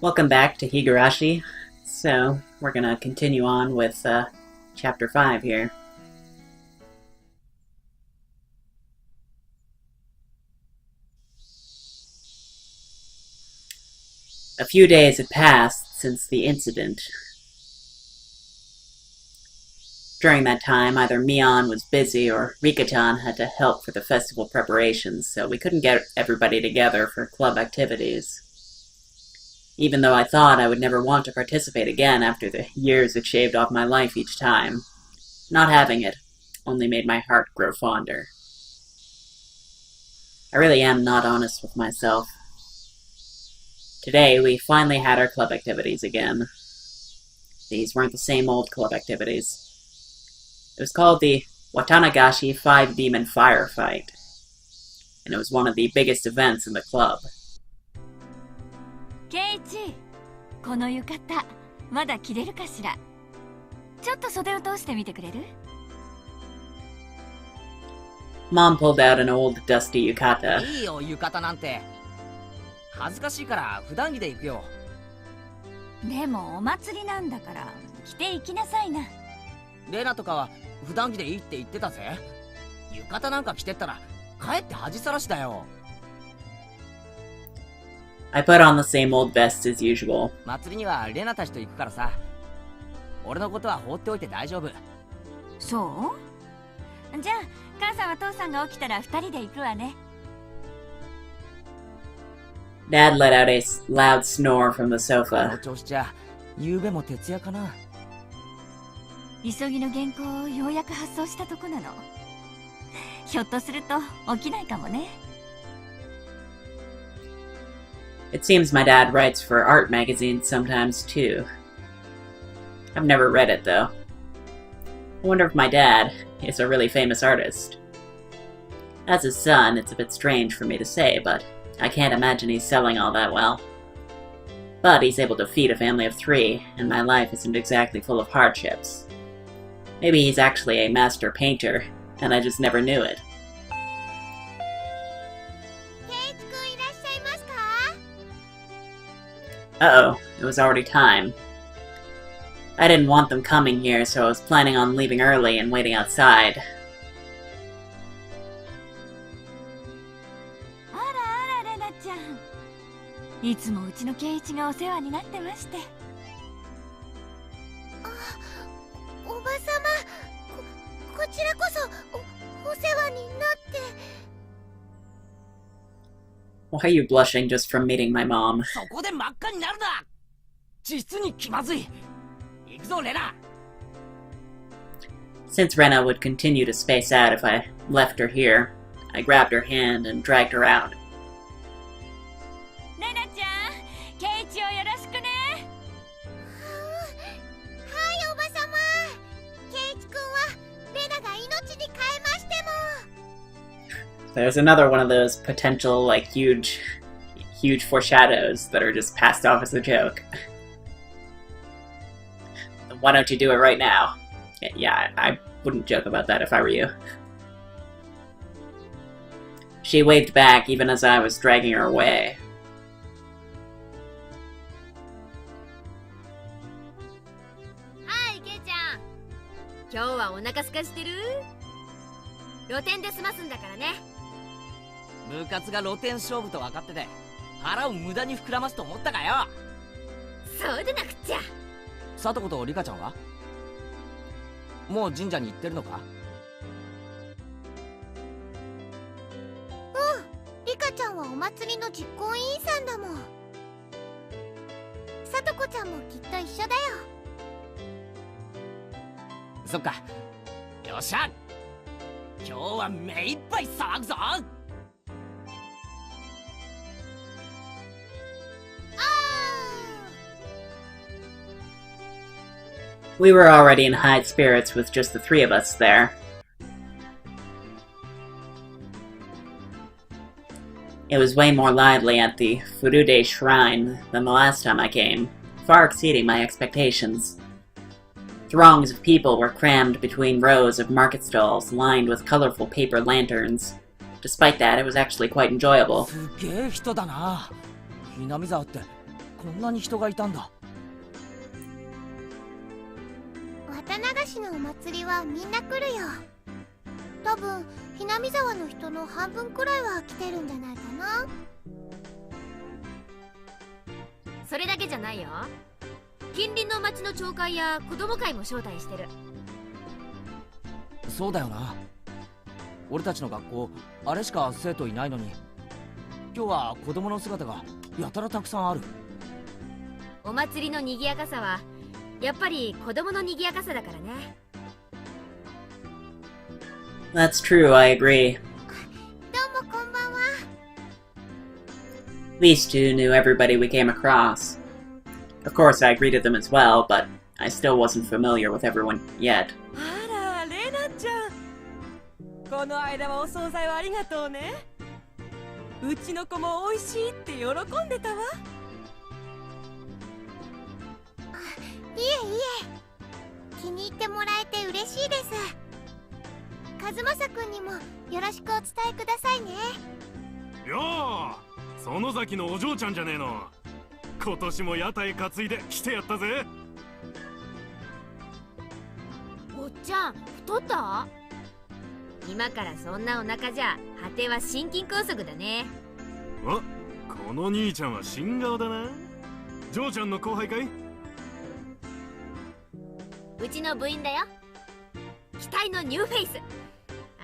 Welcome back to Higurashi. So, we're gonna continue on with Chapter 5 here. A few days had passed since the incident. During that time, either Mion was busy or Rika-chan had to help for the festival preparations, so we couldn't get everybody together for club activities. Even though I thought I would never want to participate again after the years it shaved off my life each time, not having it only made my heart grow fonder. I really am not honest with myself. Today, we finally had our club activities again. These weren't the same old club activities. It was called the Watanagashi 5-Demon Firefight, and it was one of the biggest events in the club. Ch1、この浴衣、まだ着れるかしら。ちょっと袖を通してみてくれる？ Mom pulled out an old, dusty yukata. いいよ、浴衣なんて。恥ずかしいから普段着で行くよ。でもお祭りなんだから着て行きなさいな。レナとかは普段着でいいって言ってたぜ。浴衣なんか着てったらかえって恥さらしだよ。I put on the same old vest as usual. 祭りにはレナたちと行くからさ。俺のことは放っておいて大丈夫。そう？じゃあ母さんは父さんが起きたら二人で行くわね。Dad let out a loud snore from the こ sofa. の調子じゃ夕べも徹夜かな。急ぎの原稿をようやく発送したとこなの。ひょっとすると起きないかもね。It seems my dad writes for art magazines sometimes, too. I've never read it, though. I wonder if my dad is a really famous artist. As his son, it's a bit strange for me to say, but I can't imagine he's selling all that well. But he's able to feed a family of 3, and my life isn't exactly full of hardships. Maybe he's actually a master painter, and I just never knew it. Uh-oh, it was already time. I didn't want them coming here, so I was planning on leaving early and waiting outside. あらあらレナちゃん。いつもうちの圭一がお世話になってまして。おばさま、こちらこそお世話になって。Why are you blushing just from meeting my mom? そこで真っ赤になるな。実に気まずい。行くぞレナ。Since Rena would continue to space out if I left her here, I grabbed her hand and dragged her out. レナちゃん、圭一をよろしくね。はい、おばさま。圭一くんはレナが命に変えましても。There's another one of those potential, like, huge foreshadows that are just passed off as a joke. Why don't you do it right now? Yeah, I wouldn't joke about that if I were you. She waved back even as I was dragging her away. はい、ケイちゃん。今日はお腹すかしてる？露店で済ますんだからね。部活が露天勝負と分かってて腹を無駄に膨らますと思ったかよ。そうでなくっちゃ。さとことリカちゃんはもう神社に行ってるのか？うん、リカちゃんはお祭りの実行委員さんだもん。さとこちゃんもきっと一緒だよ。そっか。よっしゃ。今日は目いっぱい騒ぐぞ。We were already in high spirits with just the 3 of us there. It was way more lively at the Furude Shrine than the last time I came, far exceeding my expectations. Throngs of people were crammed between rows of market stalls lined with colorful paper lanterns. Despite that, it was actually quite enjoyable. すげえ人だな。南沢ってこんなに人がいたんだ。綿流しのお祭りはみんな来るよ。多分ひなみ沢の人の半分くらいは来てるんじゃないかな。それだけじゃないよ。近隣の町の町会や子供会も招待してる。そうだよな。俺たちの学校あれしか生徒いないのに、今日は子供の姿がやたらたくさんある。お祭りの賑やかさはやっぱり子供の賑やかさだからね。That's true, I agree. どうもこんばんは。These two knew everybody we came across. Of course, I greeted them as well, but I still wasn't familiar with everyone yet. あら、レナちゃん。この間はお惣菜をありがとうね。うちの子も美味しいって喜んでたわ。いえいえ、気に入ってもらえて嬉しいです。和正くんにもよろしくお伝えくださいね。よー、園崎のお嬢ちゃんじゃねえの。今年も屋台担いで来てやったぜ。おっちゃん太った？今からそんなお腹じゃ果ては心筋梗塞だね。あ、この兄ちゃんは新顔だな。嬢ちゃんの後輩かい？うちの部員だよ。期待のニューフェイス。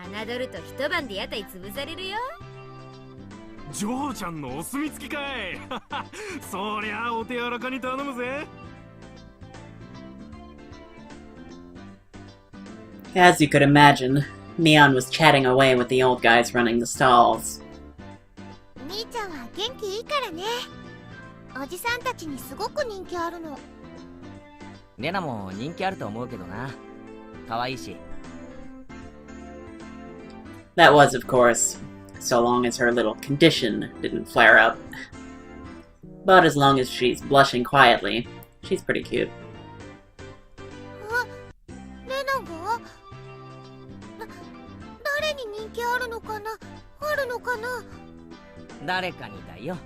侮ると一晩で屋台潰されるよ。嬢ちゃんのお墨付きかい。そりゃお手柔らかに頼むぜ。As you could imagine, Mion was chatting away with the old guys running the stalls. 兄ちゃんは元気いいからね。おじさんたちにすごく人気あるの。レナも人気あると思うけどな。可愛いし。That was, of course, so long as her little condition didn't flare up. But as long as she's blushing quietly, she's pretty cute. あ、レナが？誰に人気あるのかな？あるのかな？誰かにだよ。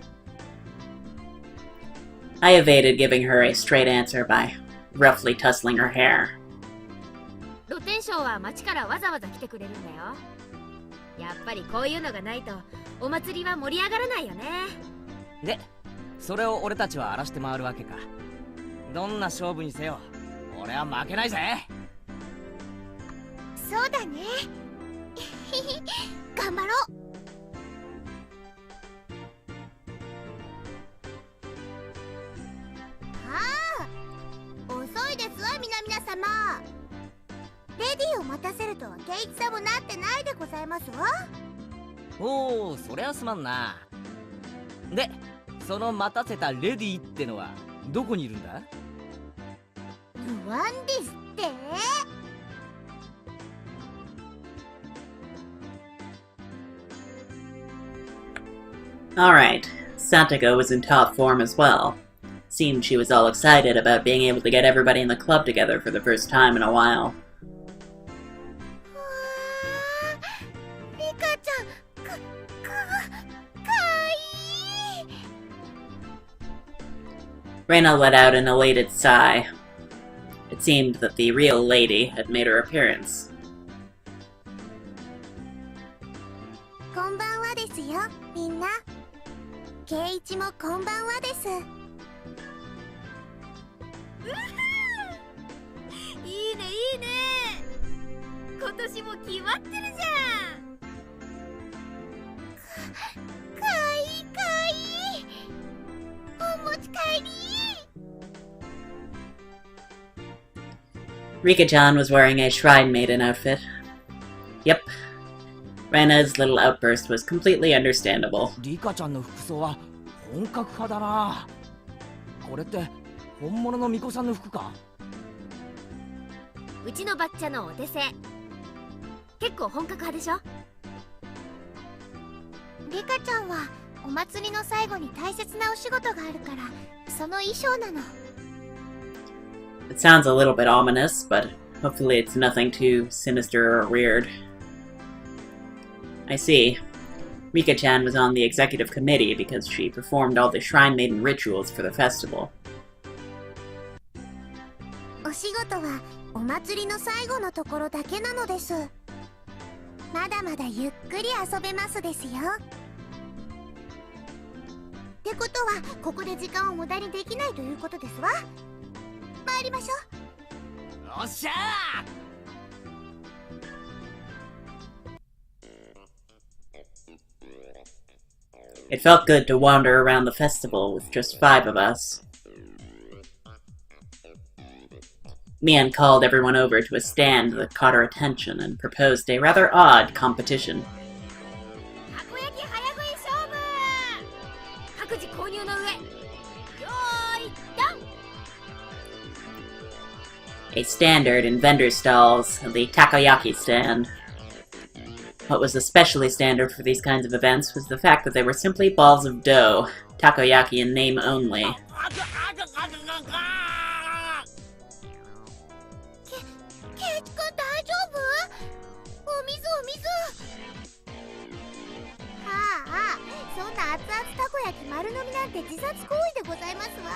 I evaded giving her a straight answer by roughly tussling her hair. 露天商は町からわざわざ来てくれるんだよ。やっぱりこういうのがないとお祭りは盛り上がらないよね。で、それを俺たちは荒らして回るわけか。どんな勝負にせよ、俺は負けないぜ。そうだね。頑張ろう。ああ、遅いですわ皆様。レディーを待たせるとはケイチさんもなってないでございますわ。おお、そりゃすまんな。で、その待たせたレディーってのはどこにいるんだ？不安ですって。Alright, Satoko was in top form as well. Seemed she was all excited about being able to get everybody in the club together for the first time in a while. リカちゃん、かわいい。Reina let out an elated sigh. It seemed that the real lady had made her appearance. こんばんはですよ、みんな。ケイイチもこんばんはです。いいねいいね。今年も決まってるじゃん。かわいいかわいい。お持ち帰り。Rika-chan was wearing a Shrine Maiden outfit. Yep. Reina's little outburst was completely understandable. リカちゃんの服装は本格派だな。これって本物の巫女さんの服か？うちのバッチャのお手製。結構本格派でしょ？リカちゃんはお祭りの最後に大切なお仕事があるから、その衣装なの。It sounds a little bit ominous, but hopefully it's nothing too sinister or weird. I see. Rika-chan was on the executive committee because she performed all the Shrine Maiden rituals for the festival. お仕事はお祭りの最後のところだけなのです。まだまだゆっくり遊べますですよ。ってことはここで時間を無駄にできないということですわ。参りましょう。おっしゃIt felt good to wander around the festival with just 5 of us. Mian called everyone over to a stand that caught her attention and proposed a rather odd competition. たこ焼き早食い勝負。各自購入の上、よーいドン。 A standard in vendor stalls, the takoyaki stand. What was especially standard for these kinds of events was the fact that they were simply balls of dough, takoyaki in name only. ケイチ君大丈夫？お水お水。はあ、そんな熱々たこ焼き丸飲みなんて自殺行為でございますわ。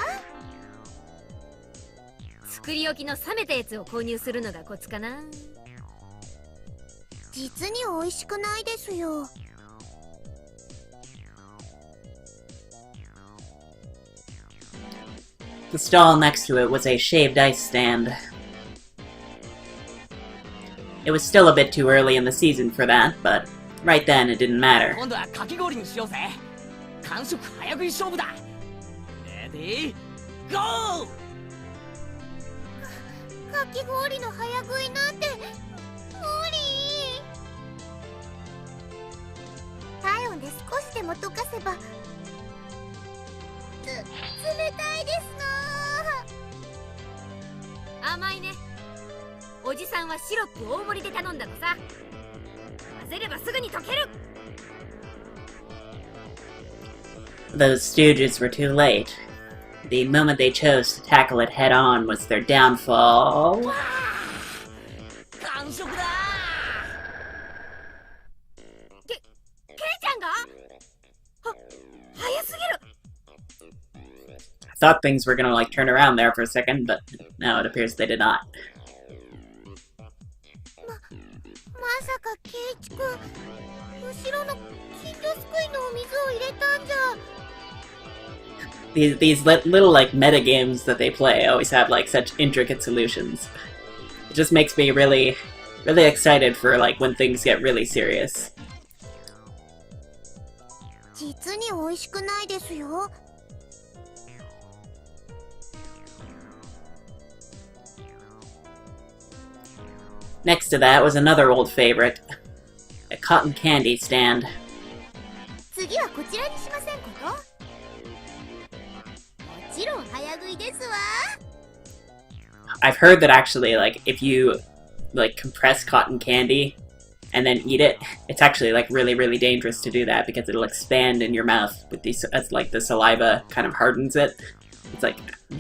作り置きの冷めたやつを購入するのがコツかな。実に美味しくないですよ。The stall next to it was a shaved ice stand. It was still a bit too early in the season for that, but right then it didn't matter. 今度はかき氷にしようぜ。完食早食い勝負だ。レディーゴー。かき氷の早食いなんて無理。体温で少しでも溶かせば。冷たいですな。甘いね。おじさんはシロップ大盛りで頼んだのさ。混ぜればすぐに溶ける。 Those stooges were too late. The moment they chose to tackle it head-on was their downfall. 完食だ。ケイちゃんが？早すぎる。I thought things were gonna turn around there for a second, but no, it appears they did not. まさかケイチ君、後ろの金魚すくいのお水を入れたんじゃ。These little meta games that they play always have such intricate solutions. It just makes me really excited for when things get really serious. 実に美味しくないですよ。Next to that was another old favorite, a cotton candy stand. 次はこちらにしませんこと？もちろん早食いですわ。 I've heard that actually, if you compress cotton candy and then eat it, it's actually really dangerous to do that because it'll expand in your mouth with these as the saliva kind of hardens it. It's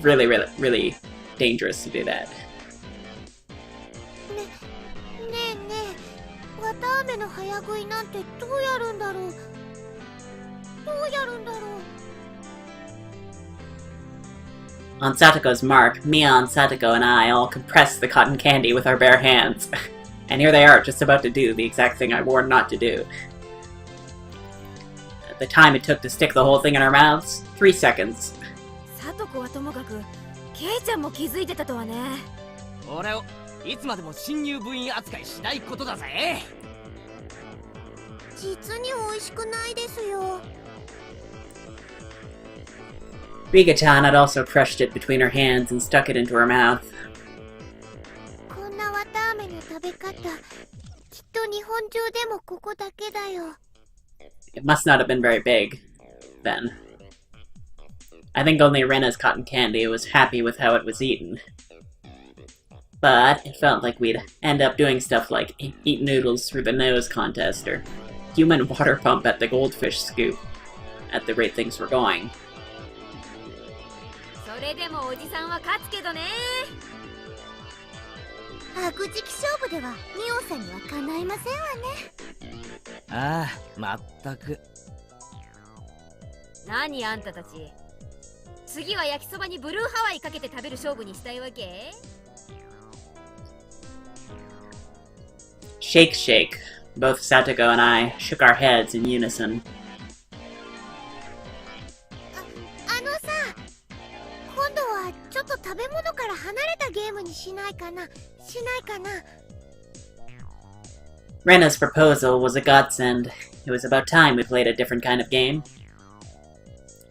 really dangerous to do that. ねえねえ、綿あめの早食いなんてどうやるんだろう。どうやるんだろう。 On Satoko's mark, Mion, Satoko, and I all compressed the cotton candy with our bare hands. And here they are, just about to do the exact thing I warned not to do. The time it took to stick the whole thing in our mouths, 3 seconds. サトコはともかく、ケイちゃんも気づいてたとはね。俺をいつまでも新入部員扱いしないことだぜ。実に美味しくないですよ。 Rika-chan had also crushed it between her hands and stuck it into her mouth. こんな綿あめの食べ方、きっと日本中でもここだけだよ。 It must not have been very big, then. I think only Rena's cotton candy was happy with how it was eaten. But it felt like we'd end up doing stuff like eat noodles through the nose contest or human water pump at the goldfish scoop at the rate things were going. それでもおじさんは勝つけどね。悪時期勝負ではミオンさんにはかないませんわね。ああ、まったく。何あんたたち、次は焼きそばにブルーハワイかけて食べる勝負にしたいわけ？ Shake, shake. Both Satoko and I shook our heads in unison. あのさ、今度はちょっと食べ物から離れたゲームにしないかな。Rena's proposal was a godsend. It was about time we played a different kind of game.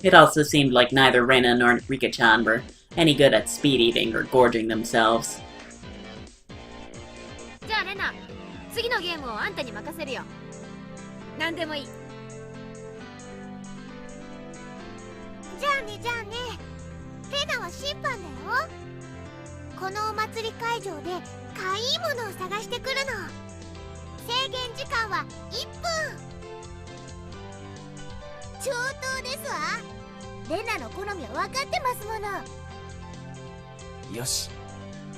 It also seemed like neither Rena nor Rika-chan were any good at speed eating or gorging themselves. じゃあレナ、次のゲームをあんたに任せるよ。何でもいい。じゃあね。レナは審判だよ。このお祭り会場でかいいものを探してくるの。制限時間は1分。上等ですわ。レナの好みは分かってますもの。よし。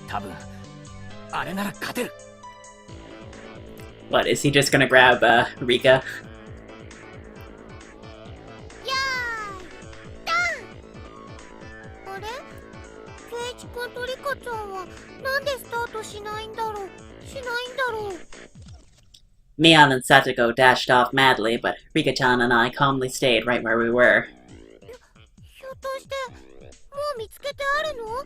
多分、あれなら勝てる。What, is he just gonna grab, Rika? やーいダン。あれ、ケイチ君とリカちゃんはなんでスタートしないんだろう。Mion and Satoko dashed off madly, but Rika-chan and I calmly stayed right where we were. ひょっとしてもう見つけてあるの？かわい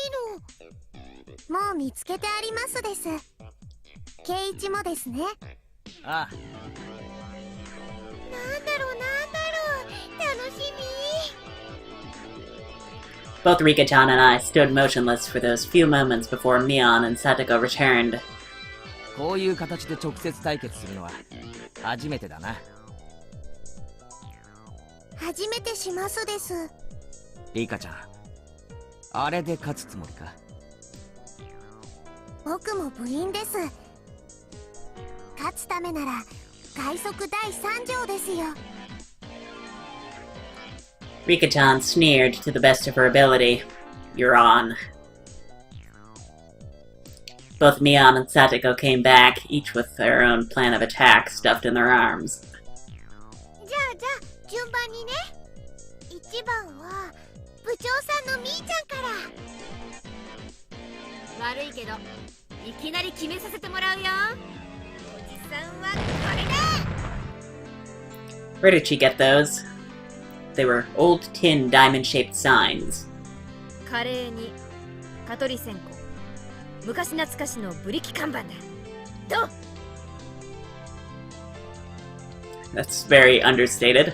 いの。もう見つけてありますです。ケイチもですね。ああ。なんだろう。楽しみ。Both Rika-chan and I stood motionless for those few moments before Mion and Satoko returned. こういう形で直接対決するのは初めてだな。初めてしますです。リカちゃん、あれで勝つつもりか？僕も部員です。勝つためなら外則第3条ですよ。Rika-chan sneered to the best of her ability. You're on. Both Mion and Satoko came back, each with their own plan of attack stuffed in their arms. じゃあ順番にね。1番は部長さんのみーちゃんから。悪いけどいきなり決めさせてもらうよ。おじさんはこれだ。 Where did she get those? They were old tin diamond-shaped signs. カレーに蚊取り線香、昔懐かしのブリキ看板だ。どう？ That's very understated.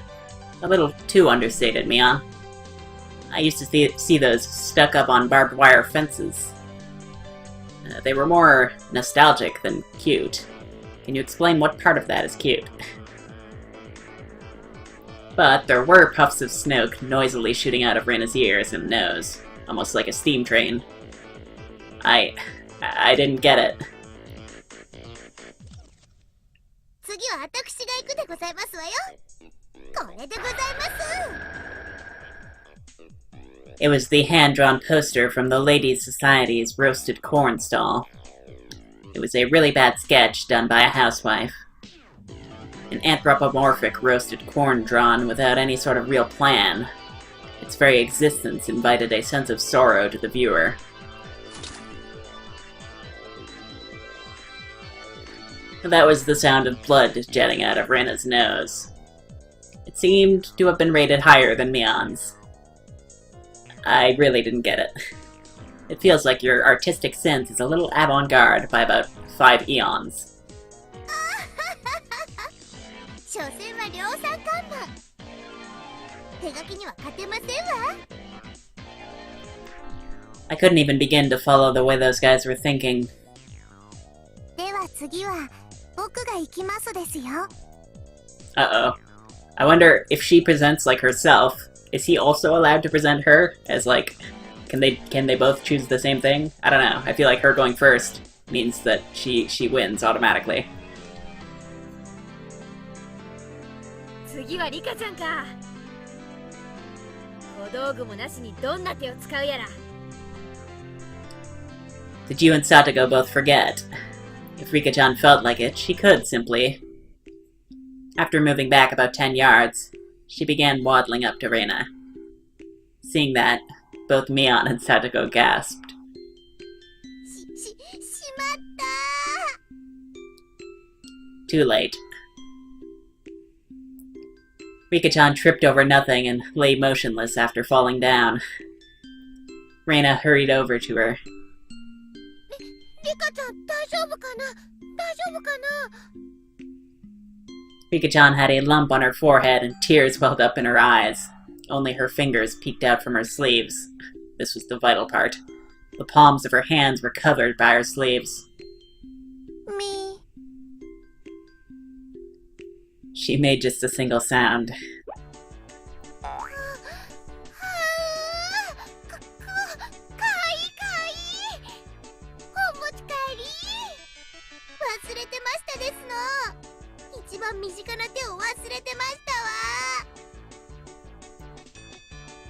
A little too understated, Mion. I used to see those stuck up on barbed wire fences. They were more nostalgic than cute. Can you explain what part of that is cute? But there were puffs of smoke noisily shooting out of Rena's ears and nose, almost like a steam train. I didn't get it. 次は私が行くでございますわよ。これでございます。 It was the hand-drawn poster from the Ladies' Society's roasted corn stall. It was a really bad sketch done by a housewife. An anthropomorphic roasted corn drawn without any sort of real plan. Its very existence invited a sense of sorrow to the viewer. That was the sound of blood jetting out of Rena's nose. It seemed to have been rated higher than Mion's. I really didn't get it. It feels like your artistic sense is a little avant-garde by about 5 eons. 所詮は量産看板。手書きには勝てませんわ。 I couldn't even begin to follow the way those guys were thinking. では次は僕が行きますですよ。 Uh-oh. I wonder if she presents like herself. Is he also allowed to present her as like, can they both choose the same thing? I don't know. I feel like her going first means that she wins automatically. 次はリカちゃんか。小道具もなしにどんな手を使うやら。 Did you and Satoko both forget? If Rika-chan felt like it, she could simply After moving back about 10 yards, she began waddling up to Reina. Seeing that, both Mion and Satoko gasped. しまった Too late. Rika-chan tripped over nothing and lay motionless after falling down. Reina hurried over to her. リカちゃん大丈夫かな大丈夫かな Rika-chan had a lump on her forehead and tears welled up in her eyes. Only her fingers peeked out from her sleeves. This was the vital part. The palms of her hands were covered by her sleeves. み She made just a single sound. はあかいいかいいお持ち帰り忘れてましたですの一番身近な手を忘れてましたわ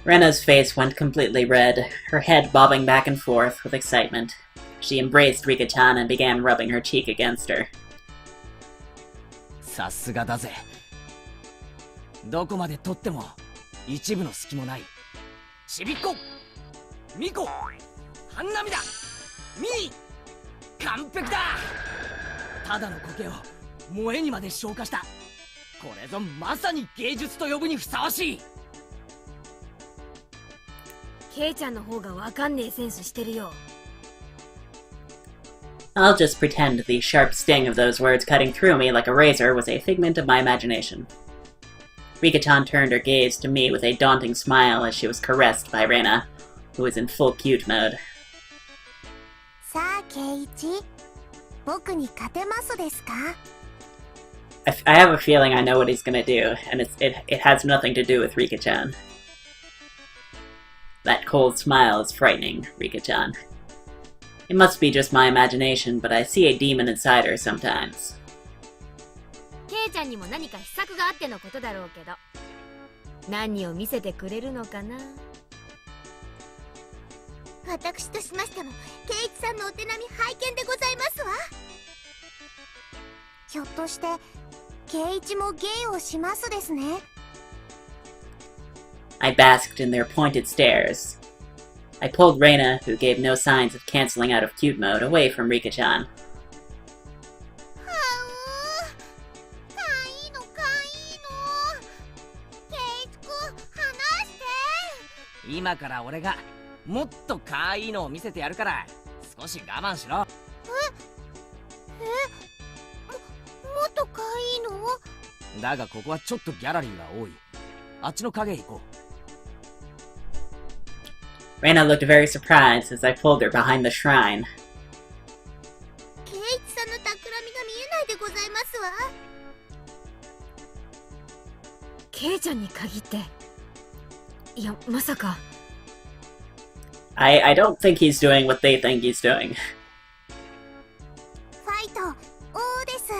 Rena's face went completely red, her head bobbing back and forth with excitement. She embraced Rika-chan and began rubbing her cheek against her. さすがだぜ。どこまで取っても一部の隙もない。ちびっこ、みこ、ハンナミだ。ミー、完璧だ。ただの苔を萌えにまで昇華した。これぞまさに芸術と呼ぶにふさわしい。ケイちゃんの方がわかんねえセンスしてるよ。I'll just pretend the sharp sting of those words cutting through me like a razor was a figment of my imagination. Rika-chan turned her gaze to me with a daunting smile as she was caressed by Reina, who was in full cute mode. さあケイイチ僕に勝てますですか I have a feeling I know what he's gonna do, and it has nothing to do with Rika-chan. That cold smile is frightening, Rika-chan. It must be just my imagination, but I see a demon inside her sometimes. ケイちゃんにも何か秘策があってのことだろうけど、何を見せてくれるのかな。私としましてもケイイチさんのお手並み拝見でございますわひょっとしてケイイチも芸をしますですね I basked in their pointed stares. I pulled Reina, who gave no signs of canceling out of cute mode, away from Rika-chan. はうかいいのかいいのケイイチくん離して今から俺がもっとかわいいのを見せてやるから少し我慢しろ。もっとかいいのだがここはちょっとギャラリーが多い。あっちの影へ行こう。Reina looked very surprised as I pulled her behind the shrine. ケイイチさんの企みが見えないでございますわケイちゃんに限って、いやまさか。I don't think he's doing what they think he's doing. ファイト王です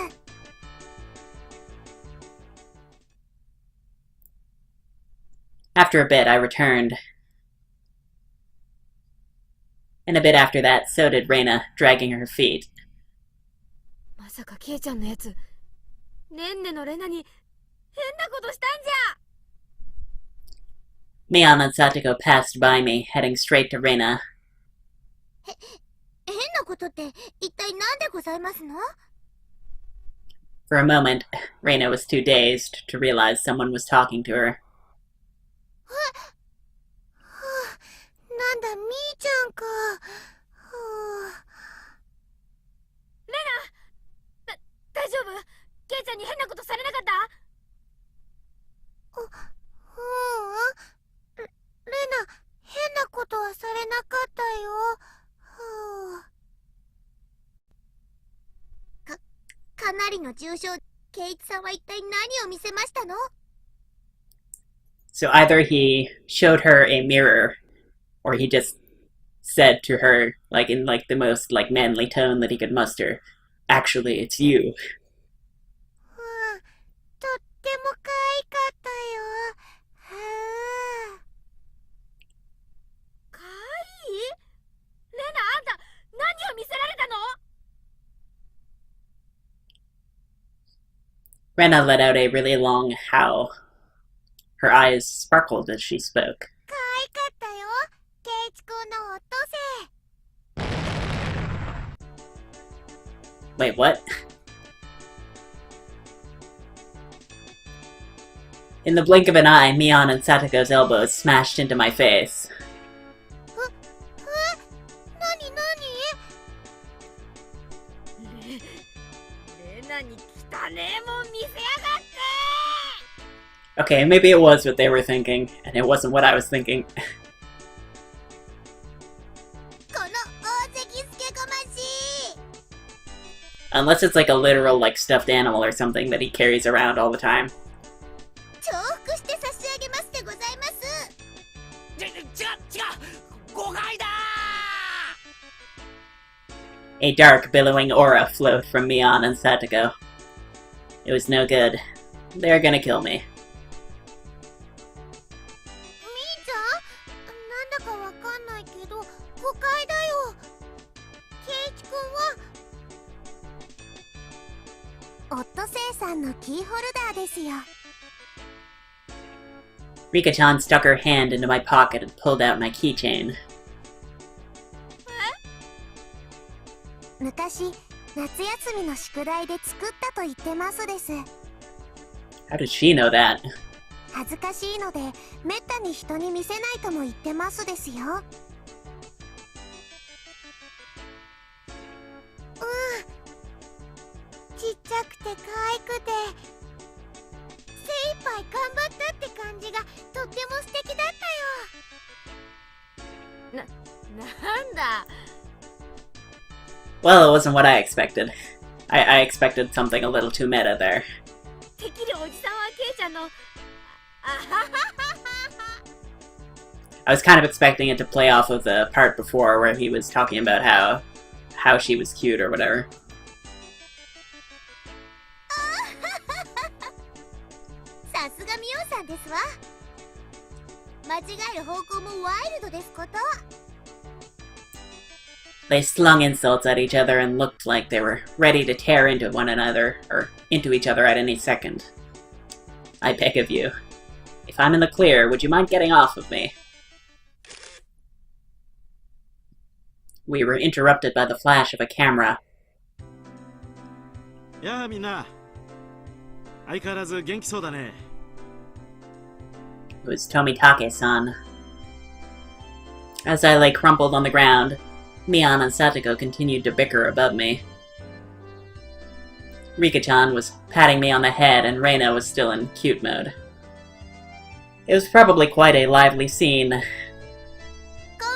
After a bit, I returned. And a bit after that, so did Reina, dragging her feet. まさかケイちゃんのやつ、ねんねのレナに変なことしたんじゃ。Mion and Satoko passed by me, heading straight to Reina. 変なことって一体何でございますの For a moment, Reina was too dazed to realize someone was talking to her. なんだみーちゃんかレナ、大丈夫？ケイちゃんに変なことされなかった？レナ変なことはされなかったよかなりの重傷ケイイチさんは一体何を見せましたの So either he showed her a mirror, or he just said to her, like in like the most like manly tone that he could muster, "Actually, it's you." とっても可愛かったよかわいい？レナ、あんた何を見せられたの？ Rena let out a really long howl. Her eyes sparkled as she spoke. 可愛かったよ、ケイチくんのオットセイ。 Wait, what? In the blink of an eye, Mion and Satoko's elbows smashed into my face. なになに？レナに汚ねえもん見せやがって。 Okay, maybe it was what they were thinking, and it wasn't what I was thinking. この大関スケゴマシ。 Unless it's like a literal, like, stuffed animal or something that he carries around all the time. 重複して差し上げますでございます。違う誤解だ A dark, billowing aura flowed from Mion and Satoko. It was no good. They're gonna kill me. みーちゃん、なんだかわかんないけど誤解だよ。ケイチくんはオットセイさんのキーホルダーですよ。 Rika-chan stuck her hand into my pocket and pulled out my keychain. 昔、夏休みの宿題で作ったと言ってますです。 How does she know that? 恥ずかしいので、めったに人に見せないとも言ってますですよ。ちっちゃくて可愛くて、精一杯頑張ったって感じがとっても素敵だったよ。なんだ。 Well, it wasn't what I expected. I expected something a little too meta there. てきるおじさんはケイちゃんの。あはははは。 I was kind of expecting it to play off of the part before where he was talking about how she was cute or whatever. さすがミオさんですわ。間違える方向もワイルドですこと。 They slung insults at each other and looked like they were ready to tear into one another, or into each other at any second. I beg of you. If I'm in the clear, would you mind getting off of me? We were interrupted by the flash of a camera. やあみんな、相変わらず元気そうだね。 It was Tomitake-san. As I lay crumpled on the ground, Mion and Satoko continued to bicker above me. Rika-chan was patting me on the head and Reina was still in cute mode. It was probably quite a lively scene. こん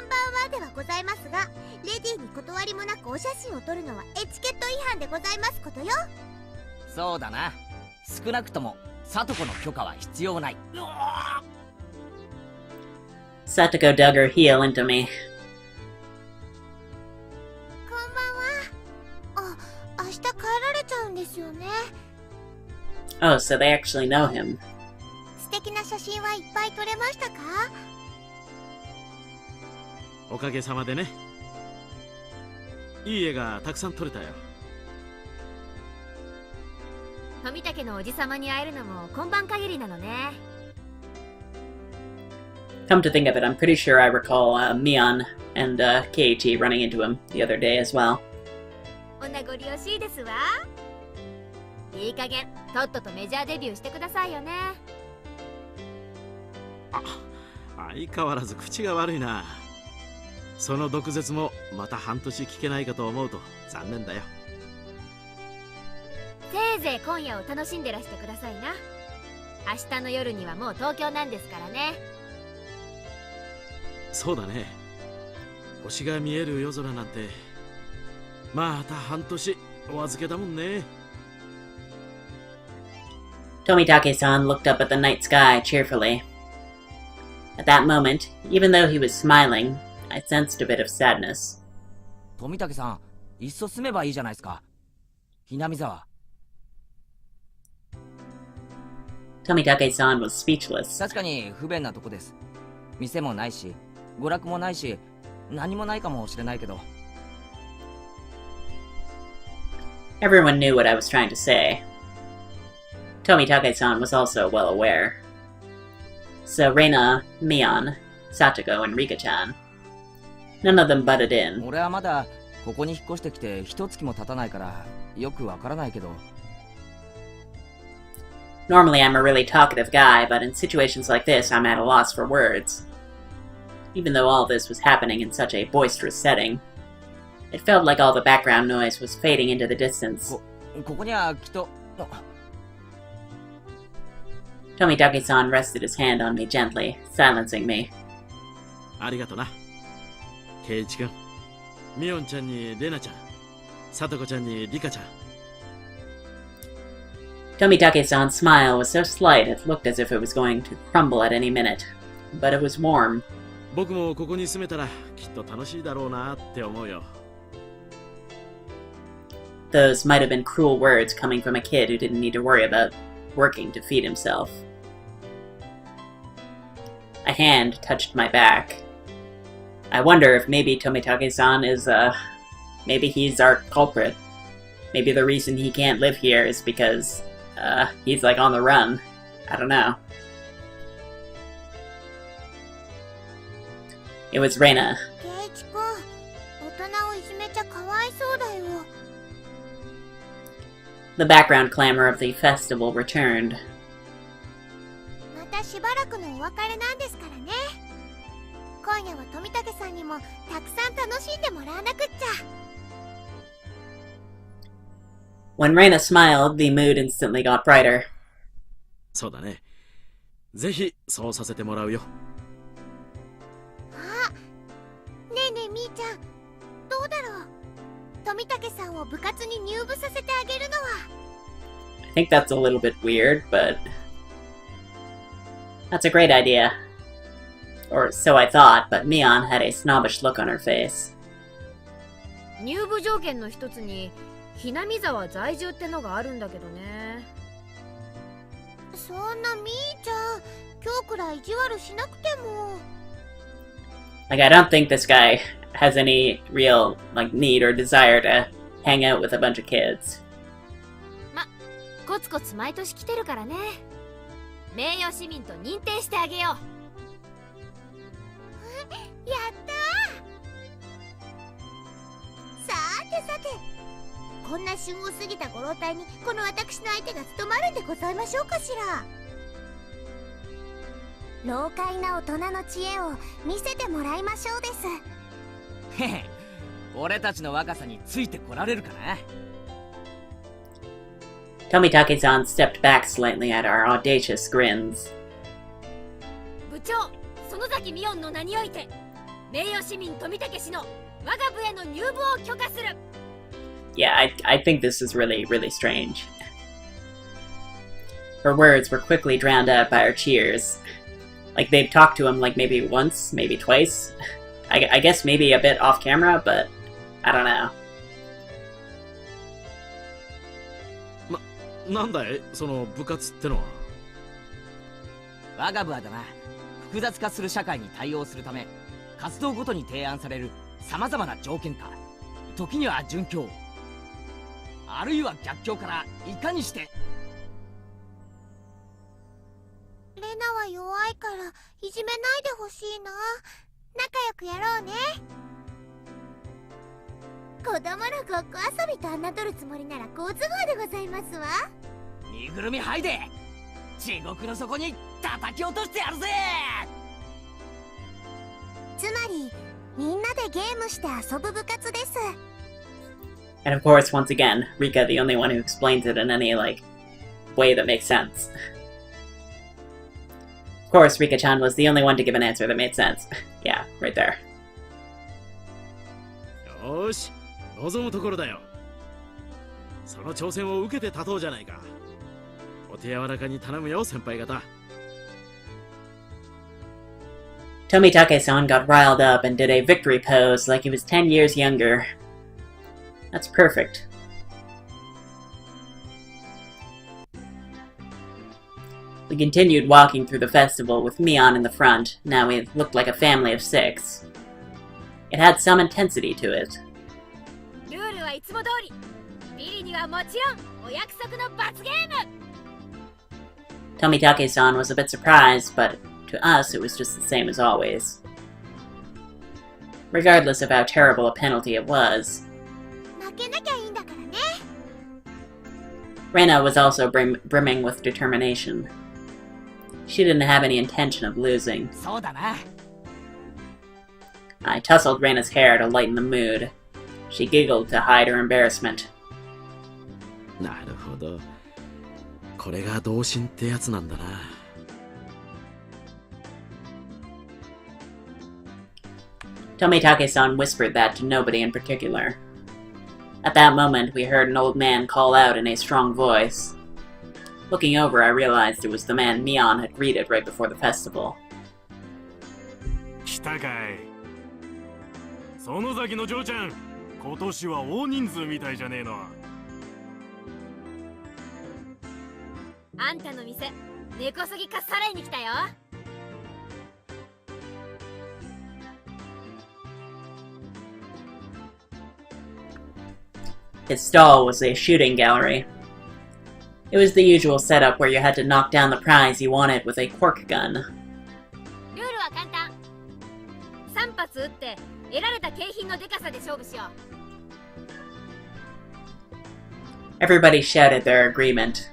ばんはではございますが、レディーに断りもなくお写真を撮るのはエチケット違反でございますことよ。そうだな。少なくともサトコの許可は必要ない。 Satoko dug her heel into me. こんばんは。あ、明日帰られちゃうんですよね。 Oh, so they actually know him. 素敵な写真はいっぱい撮れましたか？おかげさまでね。いい絵がたくさん撮れたよ。富武のおじさまに会えるのも今晩限りなのね。 Come to think of it, I'm pretty sure I recall Mion and Keiichi running into him the other day as well. お名残惜しいですわ。いい加減とっととメジャーデビューしてくださいよね。相変わらず口が悪いな。その毒舌もまた半年聞けないかと思うと残念だよ。せいぜい今夜を楽しんでらしてくださいな。明日の夜にはもう東京なんですからね。そうだね。星が見える夜空なんてまた半年お預けだもんね。 Tomitake-san looked up at the night sky cheerfully. At that moment, even though he was smiling, I sensed a bit of sadness. 富武さん、いっそ住めばいいじゃないですか。ひなみ沢。 Tomitake-san was speechless. 確かに不便なとこです。店もないし、娯楽もないし、何もないかもしれないけど。 Everyone knew what I was trying to say. Tomitake-san was also well aware. So Reina, Mion, Sachiko, and Rika-chan. None of them butted in. 俺はまだここに引っ越してきて一月も経たないからよくわからないけど。 Normally I'm a really talkative guy, but in situations like this I'm at a loss for words. Even though all this was happening in such a boisterous setting, it felt like all the background noise was fading into the distance. ここにはきっと。 Tomitake-san rested his hand on me gently, silencing me. ありがとな。ケイイチ君、ミオンちゃんにレナちゃん、サトコちゃんにリカちゃん。 Tomitake-san's smile was so slight it looked as if it was going to crumble at any minute, but it was warm. 僕もここに住めたらきっと楽しいだろうなって思うよ。 Those might have been cruel words coming from a kid who didn't need to worry about working to feed himself. A hand touched my back. I wonder if maybe Tomitake-san is, maybe he's our culprit. Maybe the reason he can't live here is because, he's like on the run. I don't know. It was Reina. ケイイチ君、大人をいじめちゃかわいそうだよ。 The background clamor of the festival returned. またしばらくのお別れなんですからね。今夜は富武さんにもたくさん楽しんでもらわなくっちゃ。 When Reina smiled, the mood instantly got brighter. そうだね。ぜひそうさせてもらうよ。 あ、ねえねえみーちゃん、どうだろう。富武さんを部活に入部させてあげるのは。 I think that's a little bit weird, but that's a great idea. Or so I thought, but Mion had a snobbish look on her face. 入部条件の一つにひなみ沢在住ってのがあるんだけどね。そんなみーちゃん、今日くらい意地悪しなくても。 Like, I don't think this guy has any real, like, need or desire to hang out with a bunch of kids. コツコツ毎年来てるからね。名誉市民と認定してあげよう。やったー。さてさて、こんな旬を過ぎたご老体にこの私の相手が務まるんでございましょうかしら。老快な大人の知恵を見せてもらいましょうです。へへ、俺たちの若さについてこられるかな。 Tomitake-san stepped back slightly at our audacious grins. 部長、園崎美音の名において名誉市民富武氏の我が部への入部を許可する。 Yeah, I think this is really, really strange. Her words were quickly drowned out by our cheers. Like, they'd talked to him like maybe once, maybe twice. I guess maybe a bit off camera, but I don't know. なんだいその部活ってのは。我が部はだな、複雑化する社会に対応するため活動ごとに提案される様々な条件か、時には順境、あるいは逆境からいかにして。レナは弱いからいじめないでほしいな。仲良くやろうね。子供のごっこ遊びと侮るつもりなら好都合でございますわ。身ぐるみ剥いで地獄の底に叩き落としてやるぜ。つまりみんなでゲームして遊ぶ部活です。 And of course, once again, Rika the only one who explains it in any, like, way that makes sense. Of course, Rika-chan was the only one to give an answer that made sense. Yeah, right there. よーし、望むところだよ。その挑戦を受けて立とうじゃないか。お手柔らかに頼むよ、先輩方。 Tomitake-san got riled up and did a victory pose like he was 10 years younger. That's perfect. We continued walking through the festival with Mion in the front. Now we looked like a family of 6. It had some intensity to it. ルールはいつも通り。ビリにはもちろんお約束の罰ゲーム。Tomitake-san was a bit surprised, but to us it was just the same as always. Regardless of how terrible a penalty it was. 負けなきゃいいんだからね。 Rena was also brimming with determination. She didn't have any intention of losing. そうだな。 I tousled Rena's hair to lighten the mood. She giggled to hide her embarrassment. なるほど。これが同心ってやつなんだな。Tomitake-san whispered that to nobody in particular. At that moment, we heard an old man call out in a strong voice. Looking over, I realized it was the man Mion had greeted right before the festival. 来たかい。園崎の嬢ちゃん、今年は大人数みたいじゃねえの。あんたの店、根こそぎかっさらいに来たよ。His stall was a shooting gallery. It was the usual setup where you had to knock down the prize you wanted with a cork gun. ルールは簡単。3発撃って得られた景品のデカさで勝負しよう。 Everybody shouted their agreement.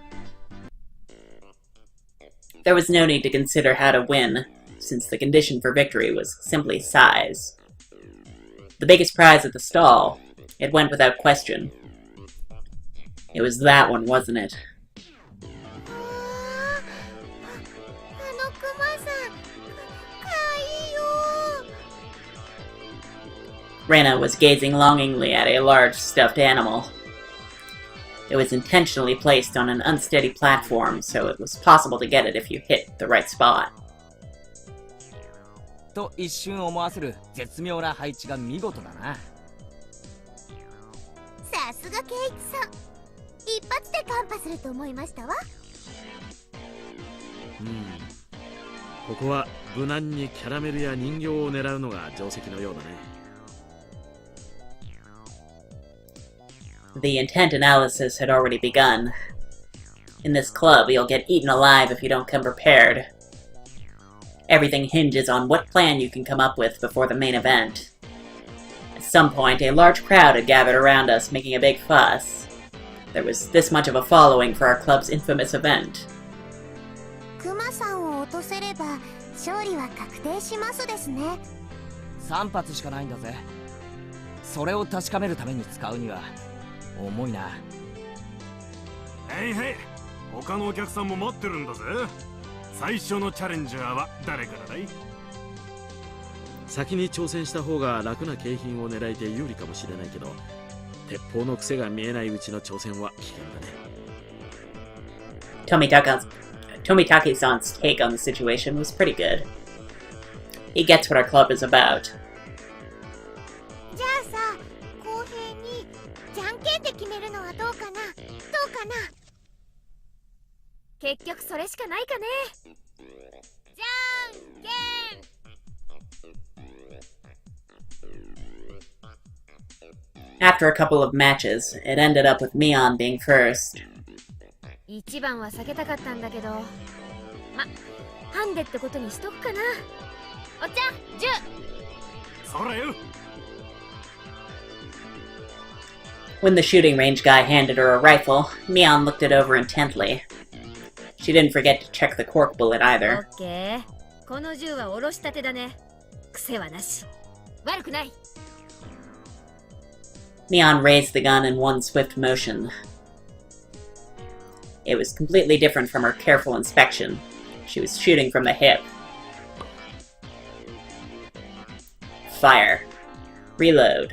There was no need to consider how to win, since the condition for victory was simply size. The biggest prize at the stall, it went without question. It was that one, wasn't it? クマさん、かわいいよ。 Rena was gazing longingly at a large stuffed animal. It was intentionally placed on an unsteady platform, so it was possible to get it if you hit the right spot. と一瞬思わせる絶妙な配置が見事だな。さすがケイチさん。一発でカンパすると思いましたわ。ここは無難にキャラメルや人形を狙うのが定石のようだね。The intent analysis had already begun. In this club, you'll get eaten alive if you don't come prepared. Everything hinges on what plan you can come up with before the main event. At some point, a large crowd had gathered around us, making a big fuss. There was this much of a following for our club's infamous event. クマさんを落とせれば勝利は確定しますですね。3発しかないんだぜ。それを確かめるために使うには重いな。はいはい、他のお客さんも待ってるんだぜ。最初のチャレンジャーは誰からだい？先に挑戦した方が楽な景品を狙えて有利かもしれないけど、鉄砲の癖が見えないうちの挑戦は危険だね。Tomitake-san's take on the situation was pretty good. He gets what our club is about. じゃあさ、公平にじゃんけんで決めるのはどうかな？どうかな？結局それしかないかね。じゃんけん。After a couple of matches, it ended up with Mion being first. 一番は避けたかったんだけど、ま、ハンデってことにしとくかな。おっちゃん、10。それよ。When the shooting range guy handed her a rifle, Mion looked it over intently. She didn't forget to check the cork bullet オ either. ッケー。この銃はおろしたてだね。癖はなし。悪くない。Mion raised the gun in one swift motion. It was completely different from her careful inspection. She was shooting from the hip. Fire. Reload.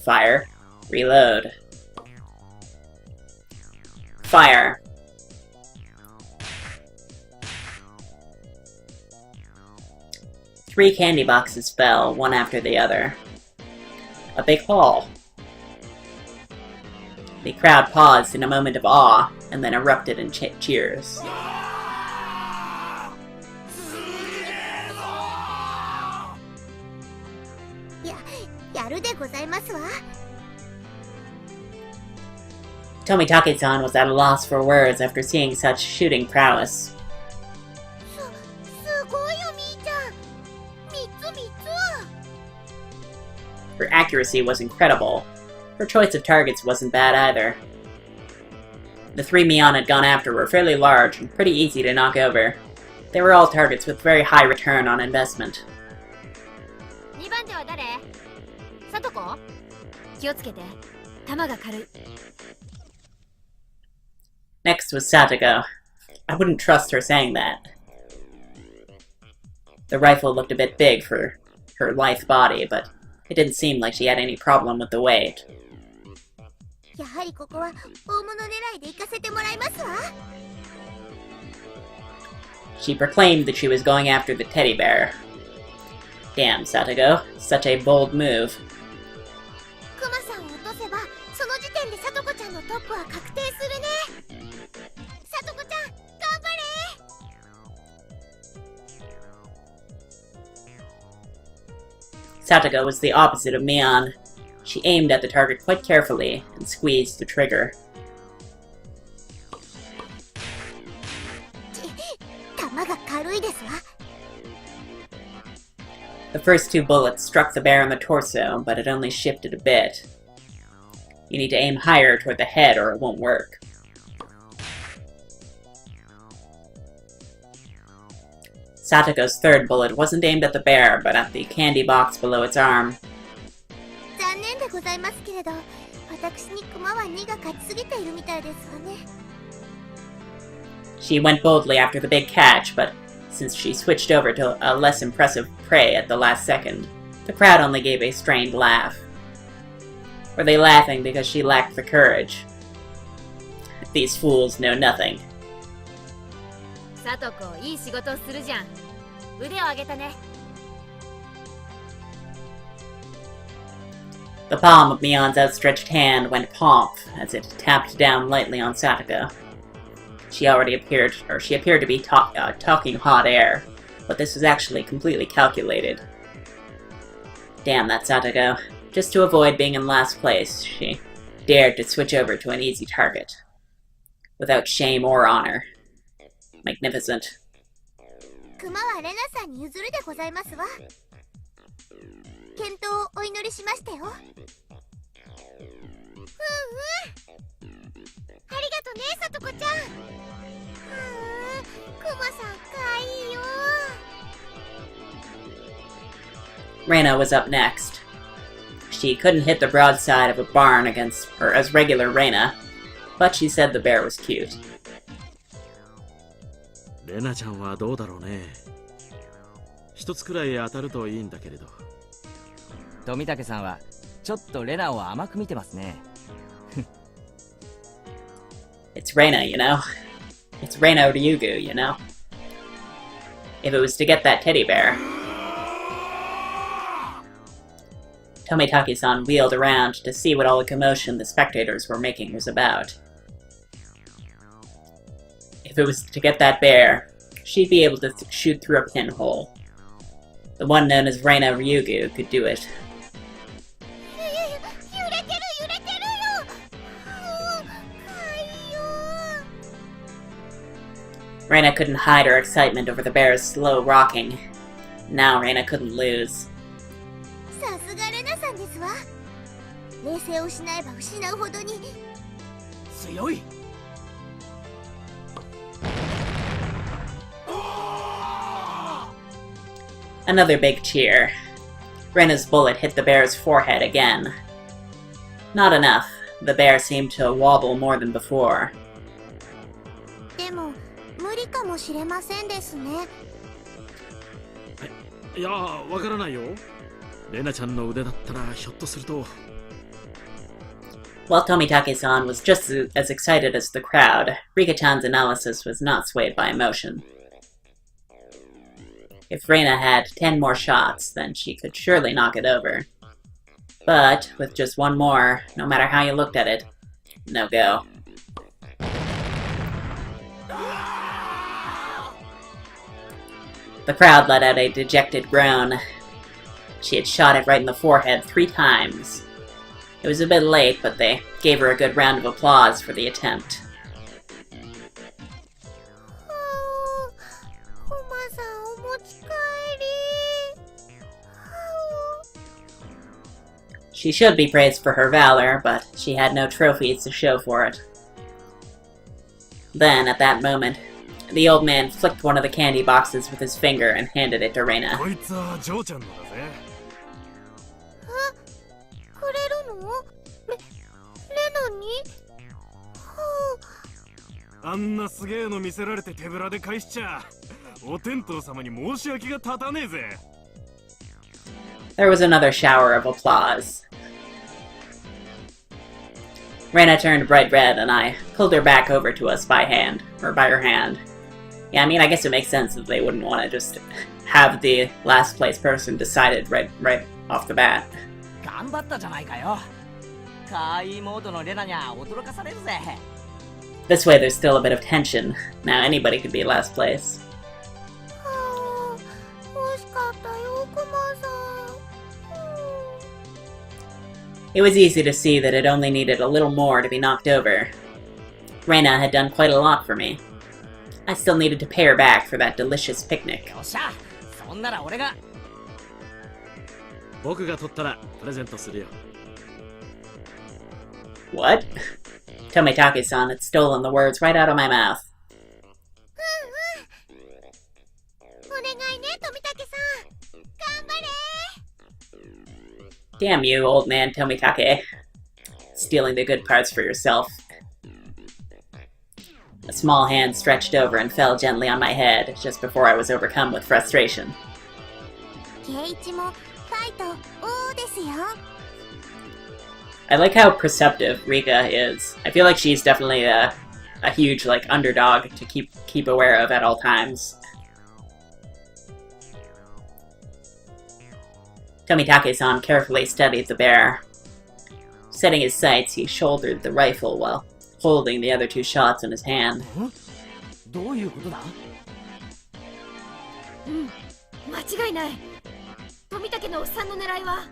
Fire. Reload. Fire. Three candy boxes fell, one after the other. A big haul. The crowd paused in a moment of awe, and then erupted in cheers. やるでございますわ。Tomitake-san was at a loss for words after seeing such shooting prowess. すごいよみーちゃん。3つ。 Her accuracy was incredible. Her choice of targets wasn't bad either. The 3 Mion had gone after were fairly large and pretty easy to knock over. They were all targets with very high return on investment. 2番手は誰？さとこ？気をつけて。弾が軽い。Next was Satoko. I wouldn't trust her saying that. The rifle looked a bit big for her lithe body, but it didn't seem like she had any problem with the weight. やはりここは大物狙いで行かせてもらいますわ。 She proclaimed that she was going after the teddy bear. Damn, Satoko. Such a bold move. クマさんを落とせば、その時点でさとこちゃんのトップは確定するね。さとこちゃん、頑張れ。 Satoko was the opposite of Mion. She aimed at the target quite carefully and squeezed the trigger. 弾が軽いですわ。 The first 2 bullets struck the bear in the torso, but it only shifted a bit. You need to aim higher toward the head or it won't work. Satoko's 3rd bullet wasn't aimed at the bear, but at the candy box below its arm. 残念でございますけれど、私にクマは2が勝ちすぎているみたいですわね。 She went boldly after the big catch, but since she switched over to a less impressive prey at the last second, the crowd only gave a strained laugh. Were they laughing because she lacked the courage? These fools know nothing. さとこ、いい仕事をするじゃん。腕を上げたね。 The palm of Mion's outstretched hand went pomp as it tapped down lightly on Satoko. She appeared to be talking hot air, but this was actually completely calculated. Damn that Satoko. Just to avoid being in last place, she dared to switch over to an easy target. Without shame or honor. Magnificent. クマはレナさんに譲るでございますわ。健闘をお祈りしましたよ。ありがとね、さとこちゃん。クマさんかいいよ。 Reina was up next. She couldn't hit the broadside of a barn as regular Reina, but she said the bear was cute. レナちゃんはどうだろうね。一つくらい当たるといいんだけれど。富武さんはちょっとレナを甘く見てますね。It's Reina, you know. It's Reina Ryugu, you know. If it was to get that teddy bear. Tomitake-san wheeled around to see what all the commotion the spectators were making was about. If it was to get that bear, she'd be able to shoot through a pinhole. The one known as Reina Ryugu could do it. Reina couldn't hide her excitement over the bear's slow rocking. Now Reina couldn't lose. さすがレナさんですわ。冷静を失えば失うほどに。強い。 Another big cheer. Rena's bullet hit the bear's forehead again. Not enough. The bear seemed to wobble more than before. でも無理かもしれませんですね。いや、わからないよ。レナちゃんの腕だったらひょっとすると。While Tomitake-san was just as excited as the crowd, Rika-chan's analysis was not swayed by emotion. If Reina had 10 more shots, then she could surely knock it over. But, with just one more, no matter how you looked at it, no go. The crowd let out a dejected groan. She had shot it right in the forehead 3 times. It was a bit late, but they gave her a good round of applause for the attempt. おまさんお持ち帰り。 She should be praised for her valor, but she had no trophies to show for it. Then, at that moment, the old man flicked one of the candy boxes with his finger and handed it to Reina. こいつはジョーちゃんのだぜ。くれるの？レナに？あんなすげえの見せられて手ぶらで返しちゃ、お天道様に申し訳が立たねえぜ。 There was another shower of applause. Reina turned bright red, and I pulled her back over to us by hand, or by her hand. Yeah, I mean, I guess it makes sense that they wouldn't want to just have the last place person decided right off the bat. 頑張ったじゃないかよ。かわいいモードのレナにゃ驚かされるぜ。 This way, there's still a bit of tension. Now anybody could be last place. 惜しかったよ、クマさん。 It was easy to see that it only needed a little more to be knocked over. Reina had done quite a lot for me. I still needed to pay her back for that delicious picnic. よっしゃ、そんなら俺が。僕が取ったらプレゼントするよ。 What? Tomitake-san had stolen the words right out of my mouth. お願いね、富武さん。頑張れ。 Damn you, old man Tomitake. Stealing the good parts for yourself. A small hand stretched over and fell gently on my head just before I was overcome with frustration. ケイチもファイト王ですよ。 I like how perceptive Rika is. I feel like she's definitely a huge underdog to keep aware of at all times. Tomitake-san carefully studied the bear. Setting his sights, he shouldered the rifle while holding the other two shots in his hand. どういうことだ？間違いない。富武のおっさんの狙いは。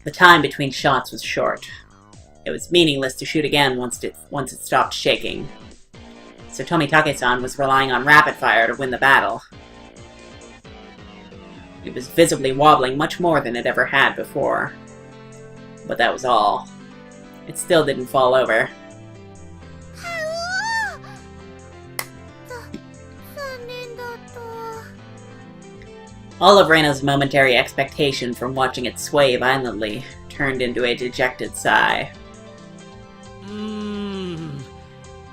The time between shots was short. It was meaningless to shoot again once it stopped shaking. So Tomitake-san was relying on rapid fire to win the battle. It was visibly wobbling much more than it ever had before. But that was all. It still didn't fall over. 残念だった。 All of Reina's momentary expectation from watching it sway violently turned into a dejected sigh.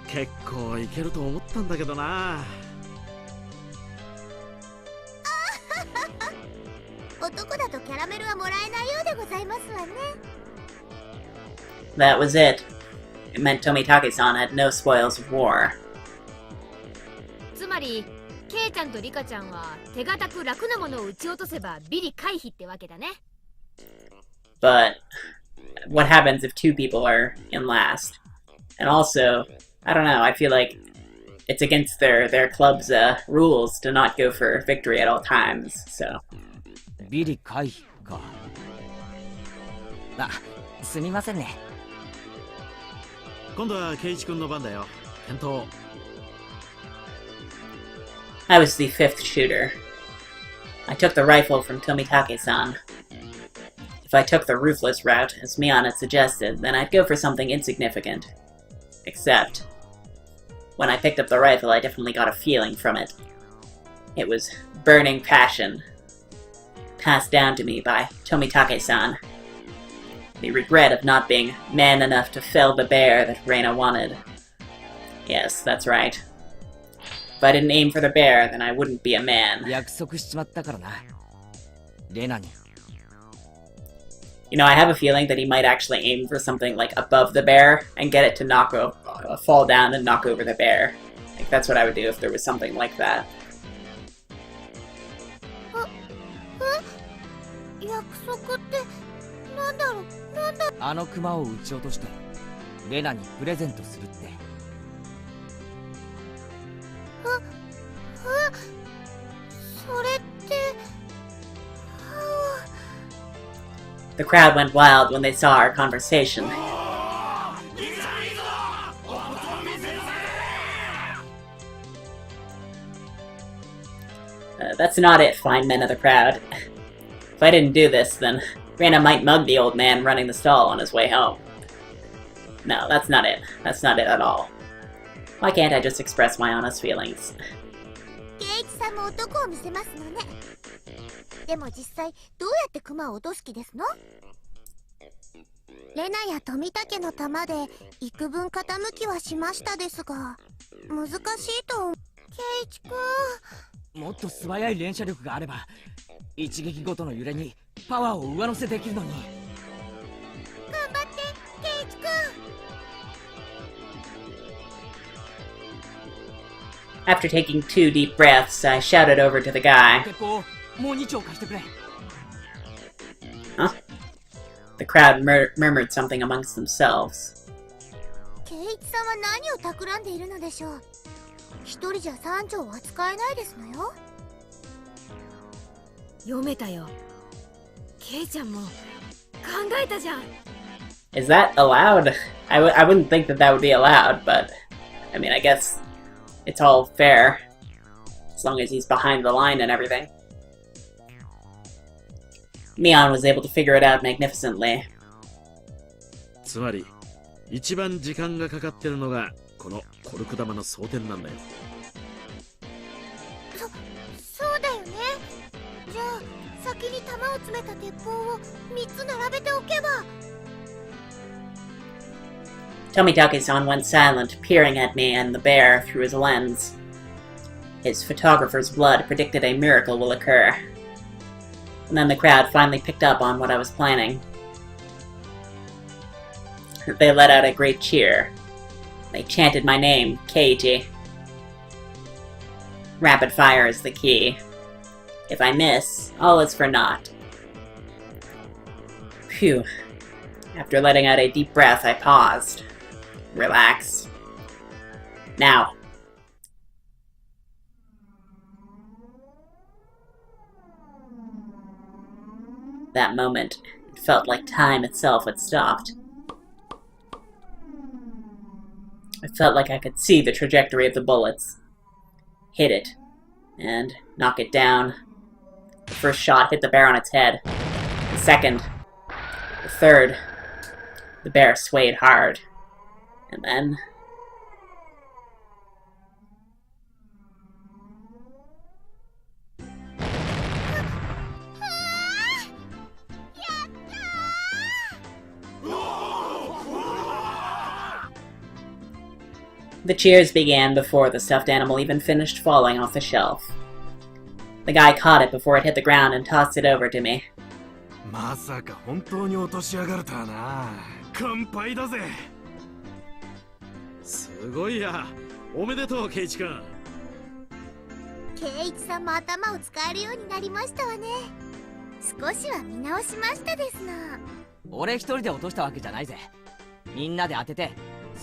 結構いけると思ったんだけどな。男だとキャラメルはもらえないようでございますわね。 That was it. It meant Tomitake-san had no spoils of war. つまりケイちゃんとリカちゃんは手堅く楽なものを撃ち落とせばビリ回避ってわけだね。 But what happens if two people are in last? And also, I don't know, I feel like it's against their club's rules to not go for victory at all times, so... ビリ回避か。あ、すみませんね。今度はケイチ君の番だよ。検討。 I was the fifth shooter. I took the rifle from Tomitake-san. If I took the ruthless route, as Mion had suggested, then I'd go for something insignificant. Except, when I picked up the rifle, I definitely got a feeling from it. It was burning passion, passed down to me by Tomitake-san. The regret of not being man enough to fell the bear that Reina wanted. Yes, that's right. If I didn't aim for the bear, then I wouldn't be a man. 約束しちまったからな。レナに。 You know, I have a feeling that he might actually aim for something like above the bear and get it to fall down and knock over the bear. Like, that's what I would do if there was something like that. 約束ってなんだろう、なんだ。あのクマを撃ち落としてレナにプレゼントするって。The crowd went wild when they saw our conversation. That's not it, fine men of the crowd. If I didn't do this, then Reina might mug the old man running the stall on his way home. No, that's not it. That's not it at all. Why can't I just express my honest feelings? 圭一さんも男を見せますのね。でも実際どうやって熊を落とす気ですの？レナや富武の玉で幾分傾きはしましたですが、難しいと思う。圭一くん。もっと素早い連射力があれば、一撃ごとの揺れにパワーを上乗せできるのに。頑張って圭一くん。After taking 2 deep breaths, I shouted over to the guy. Huh? The crowd murmured something amongst themselves. 圭一さんは何を企んでいるのでしょう。一人じゃ3丁は使えないですのよ。読めたよ。ケイちゃんも考えたじゃん。Is that allowed? I wouldn't think that would be allowed, but I mean, I guess it's all fair. As long as he's behind the line and everything. Mion was able to figure it out magnificently. つまり、一番時間がかかってるのがこのコルク玉の装填なんだよ。そうだよね。じゃあ先に玉を詰めた鉄砲を3つ並べておけば。Tomitake-san went silent, peering at me and the bear through his lens. His photographer's blood predicted a miracle will occur. And then the crowd finally picked up on what I was planning. They let out a great cheer. They chanted my name, Keiji. Rapid fire is the key. If I miss, all is for naught. Phew. After letting out a deep breath, I paused. Relax. Now. That moment, it felt like time itself had stopped. I felt like I could see the trajectory of the bullets. Hit it, and knock it down. The first shot hit the bear on its head. The second. The third. The bear swayed hard. And then... The cheers began before the stuffed animal even finished falling off the shelf. The guy caught it before it hit the ground and tossed it over to me. まさか本当に落としやがるとはな。乾杯だぜ。すごいや。おめでとう、ケイチ君。圭一さんも頭を使えるようになりましたわね。少しは見直しましたですの。俺一人で落としたわけじゃないぜ。みんなで当てて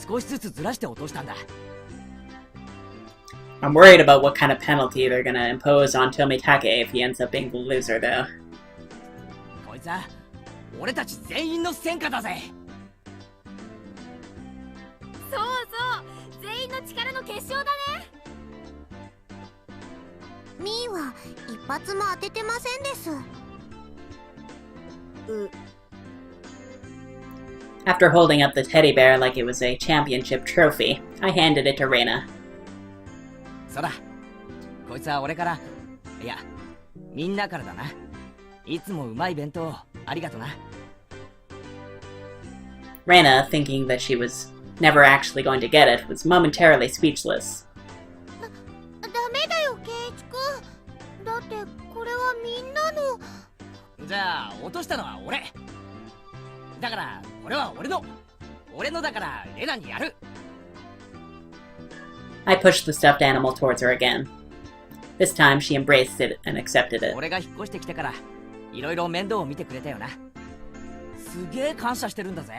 少しずつずらして落としたんだ。I'm worried about what kind of penalty they're gonna impose on Tomitake if he ends up being the loser, though. こいつは俺たち全員の戦果だぜ。そうそう、全員の力の結晶だね。ミーは一発も当ててませんです。After holding up the teddy bear like it was a championship trophy, I handed it to Reina. そうだ。こいつは俺から、いや、みんなからだな。いつもうまい弁当ありがとな。Reina, thinking that she was never actually going to get it, was momentarily speechless. ダメだよ、圭一くん。だってこれはみんなの。じゃあ落としたのは俺。だからこれは俺のだからレナにやる。I pushed the stuffed animal towards her again. This time she embraced it and accepted it. 俺が引っ越してきてからいろいろ面倒を見てくれたよな。すげえ感謝してるんだぜ。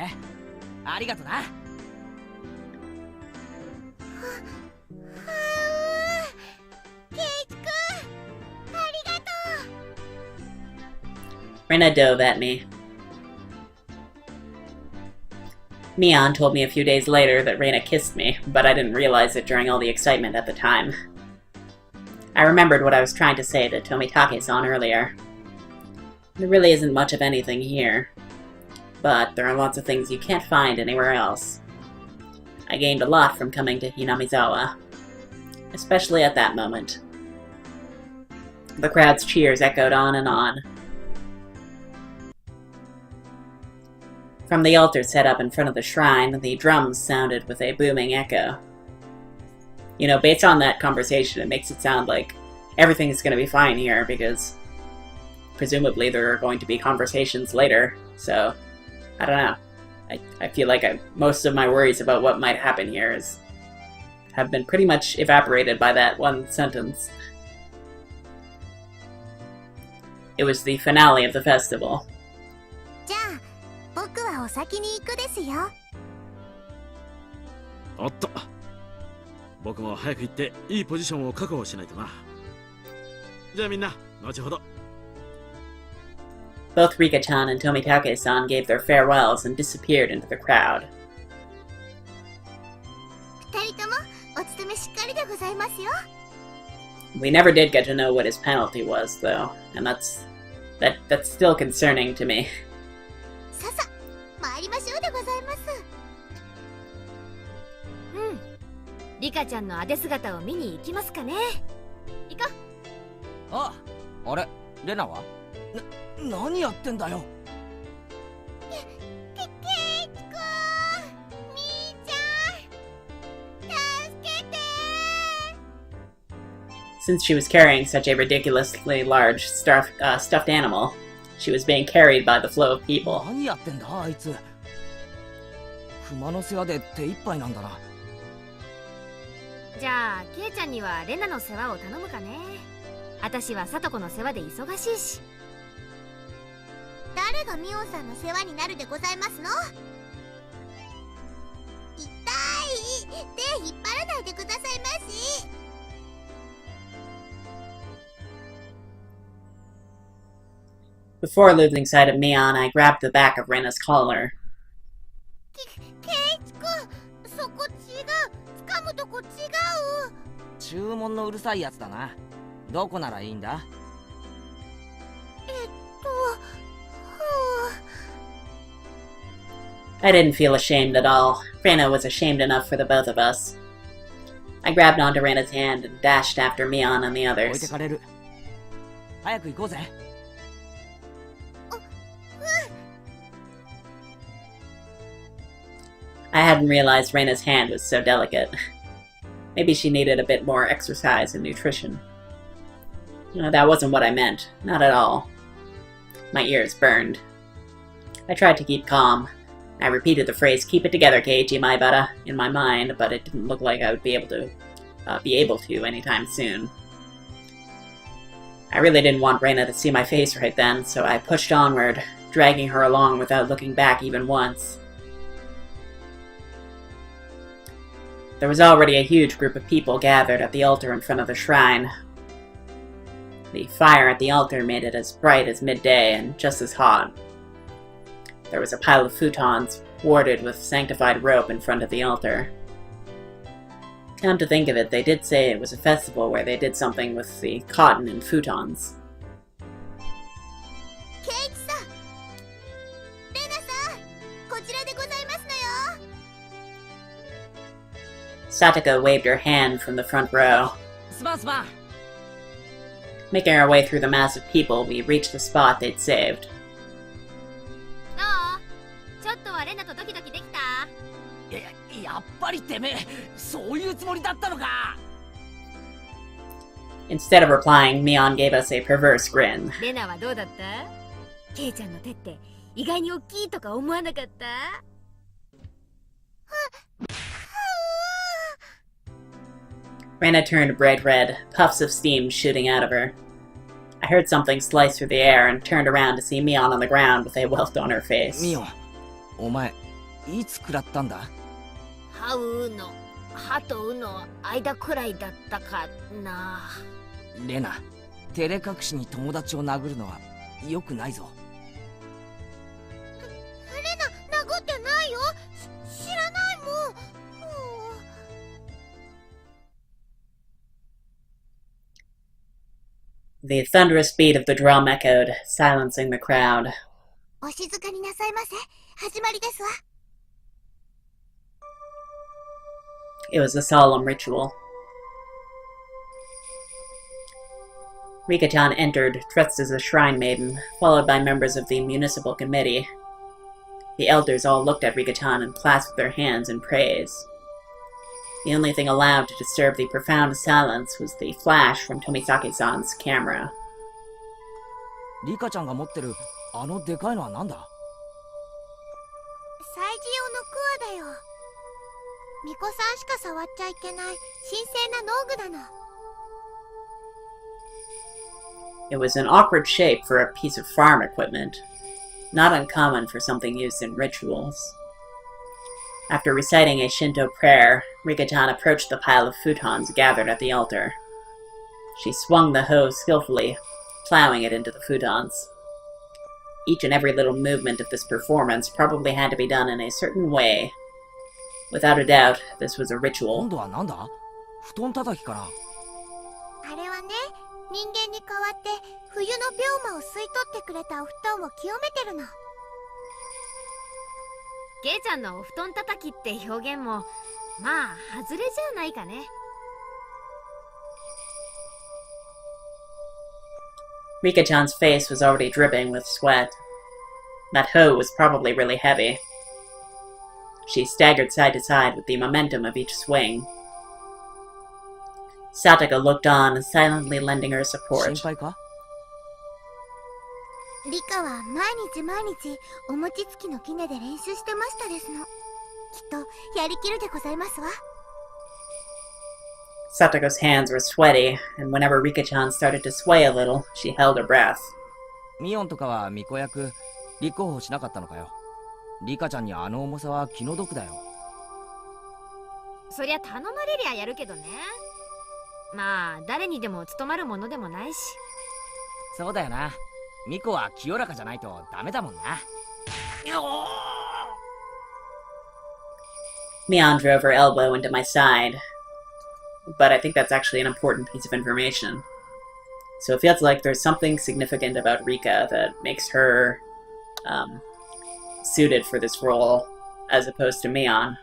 ありがとな。圭一くん、ありがとう。Reina dove at me. Mion told me a few days later that Reina kissed me, but I didn't realize it during all the excitement at the time. I remembered what I was trying to say to Tomitake-san earlier. There really isn't much of anything here, but there are lots of things you can't find anywhere else. I gained a lot from coming to Hinamizawa, especially at that moment. The crowd's cheers echoed on and on. From the altar set up in front of the shrine, the drums sounded with a booming echo. You know, based on that conversation, it makes it sound like everything is going to be fine here, because presumably there are going to be conversations later, so I don't know. I feel like most of my worries about what might happen here have been pretty much evaporated by that one sentence. It was the finale of the festival. じゃあ僕はお先に行くですよ。おっと、僕も早く行っていいポジションを確保しないとな。じゃあみんな、後ほど。Both Rika-chan and Tomitake-san gave their farewells and disappeared into the crowd. 二人ともお勤めしっかりでございますよ。We never did get to know what his penalty was, though, and that's still concerning to me. ささ、参りましょうでございます。うん。リカちゃんのあで姿を見に行きますかね。行こう。あ、あれ、レナは？何やってんだよ。ケイチくん、みーちゃん、助けて。 Since she was carrying such a ridiculously large stuffed animal, she was being carried by the flow of people. 何やってんだあいつ。熊の世話で手一杯なんだな。じゃあケイちゃんにはレナの世話を頼むかね。私はサトコの世話で忙しいし。誰がミオンさんの世話になるでございますの？痛い、手引っ張らないでくださいまし。Before losing sight of Mion, I grabbed the back of Rena's collar. ケイチくん、そこ違う、掴むとこ違う。注文のうるさいやつだな。どこならいいんだ？I didn't feel ashamed at all. Rena was ashamed enough for the both of us. I grabbed onto Rena's hand and dashed after Mion and the 置いて others. かれる。早く行こうぜ。I hadn't realized Rena's hand was so delicate. Maybe she needed a bit more exercise and nutrition. No, that wasn't what I meant. Not at all. My ears burned. I tried to keep calm. I repeated the phrase, "Keep it together, Keiichi Maibara," in my mind, but it didn't look like I would be able to anytime soon. I really didn't want Reina to see my face right then, so I pushed onward, dragging her along without looking back even once. There was already a huge group of people gathered at the altar in front of the shrine. The fire at the altar made it as bright as midday and just as hot. There was a pile of futons, warded with sanctified rope in front of the altar. Come to think of it, they did say it was a festival where they did something with the cotton and futons. ケイチさん、レナさん、こちらでございますのよ。Sataka waved her hand from the front row. すまんすまん。Making our way through the mass of people, we reached the spot they'd saved. どう？ちょっとはレナとドキドキできた？やっぱりてめえ、そういうつもりだったのか。Instead of replying, Mion gave us a perverse grin. レナはどうだった？ケイちゃんの手って意外に大きいとか思わなかった？ Rena turned bright red, puffs of steam shooting out of her. I heard something slice through the air and turned around to see Mion on the ground with a welt on her face. ミオン、お前いつ食らったんだ？歯うの、歯とうの間くらいだったかな。レナ、照れ隠しに友達を殴るのは良くないぞ。レナ、殴ってないよ。The thunderous beat of the drum echoed, silencing the crowd. お静かになさいませ。始まりですわ。 It was a solemn ritual. Rika-chan entered, dressed as a shrine maiden, followed by members of the municipal committee. The elders all looked at Rika-chan and clasped their hands in praise. The only thing allowed to disturb the profound silence was the flash from Tomisaki-san's camera. リカちゃんが持ってるあのでかいのはなんだ？祭事用のクワだよ。巫女さんしか触っちゃいけない神聖な農具だの。 It was an awkward shape for a piece of farm equipment, not uncommon for something used in rituals. After reciting a Shinto prayer, Rika-chan approached the pile of futons gathered at the altar. She swung the hoe skillfully, plowing it into the futons. Each and every little movement of this performance probably had to be done in a certain way. Without a doubt, this was a ritual. 今度はなんだ？布団叩きかな？あれはね、人間に代わって冬の病魔を吸い取ってくれたお布団を清めてるの。ケイちゃんのお布団叩きって表現もまあ外れじゃないかね。 Rika-chan's face was already dripping with sweat. That hoe was probably really heavy. She staggered side to side with the momentum of each swing. Sataka looked on, silently lending her 心 support. 配か？リカは毎日お餅つきの杵で練習してましたですの。きっとやりきるでございますわ。 Satako's hands were sweaty, and whenever Rika-chan started to sway a little, she held her breath. ミオンとかは巫女役立候補しなかったのかよ。リカちゃんにあの重さは気の毒だよ。そりゃ頼まれりゃやるけどね。まあ誰にでも務まるものでもないし。そうだよな。ミコは清らかじゃないとダメだもんな。 Mion drove her elbow into my side. But I think that's actually an important piece of information. So it feels like there's something significant about Rika that makes her suited for this role as opposed to Mion.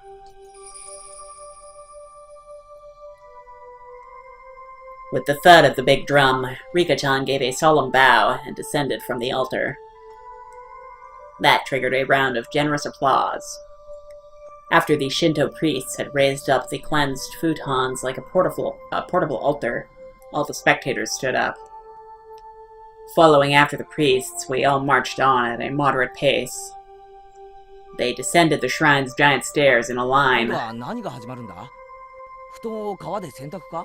With the thud of the big drum, Rika-chan gave a solemn bow and descended from the altar. That triggered a round of generous applause. After the Shinto priests had raised up the cleansed futons like a portable altar, all the spectators stood up. Following after the priests, we all marched on at a moderate pace. They descended the shrine's giant stairs in a 今 line. 度は何が始まるんだ？布団を川で洗濯か？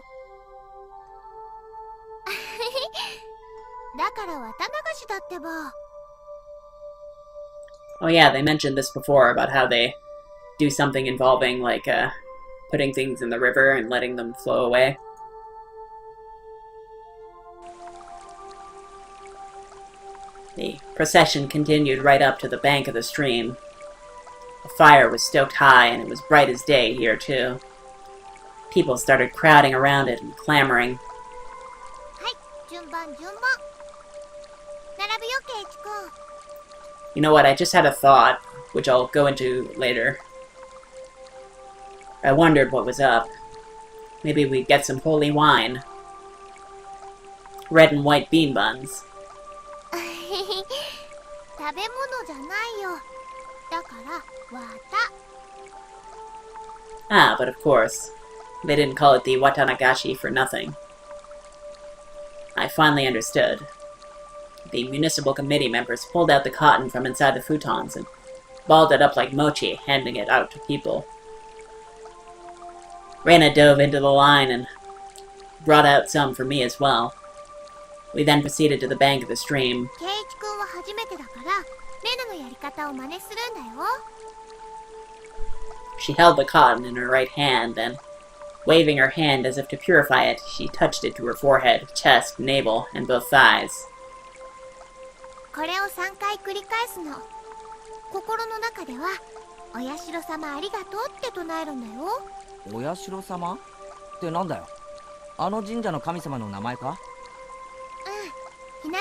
だから綿流しだってば。 Oh yeah, they mentioned this before about how they do something involving, like, putting things in the river and letting them flow away. The procession continued right up to the bank of the stream. The fire was stoked high, and it was bright as day here, too. People started crowding around it and clamoring. 順番。並ぶよ、ケイチ君。 You know what, I just had a thought, which I'll go into later. I wondered what was up. Maybe we'd get some holy wine. Red and white bean buns. 食べ物じゃないよ。だから綿。 Ah, but of course, they didn't call it the Watanagashi for nothing. I finally understood. The municipal committee members pulled out the cotton from inside the futons and balled it up like mochi, handing it out to people. Reina dove into the line and brought out some for me as well. We then proceeded to the bank of the stream. ケイチ君は初めてだから、レナのやり方を真似するんだよ。 She held the cotton in her right hand, then, waving her hand as if to purify it, she touched it to her forehead, chest, navel, and both thighs. これを3回繰り返すの。心の中では、お社様ありがとうって唱えるんだよ。お社様ってなんだよ？あの神社の神様の名前か？うん。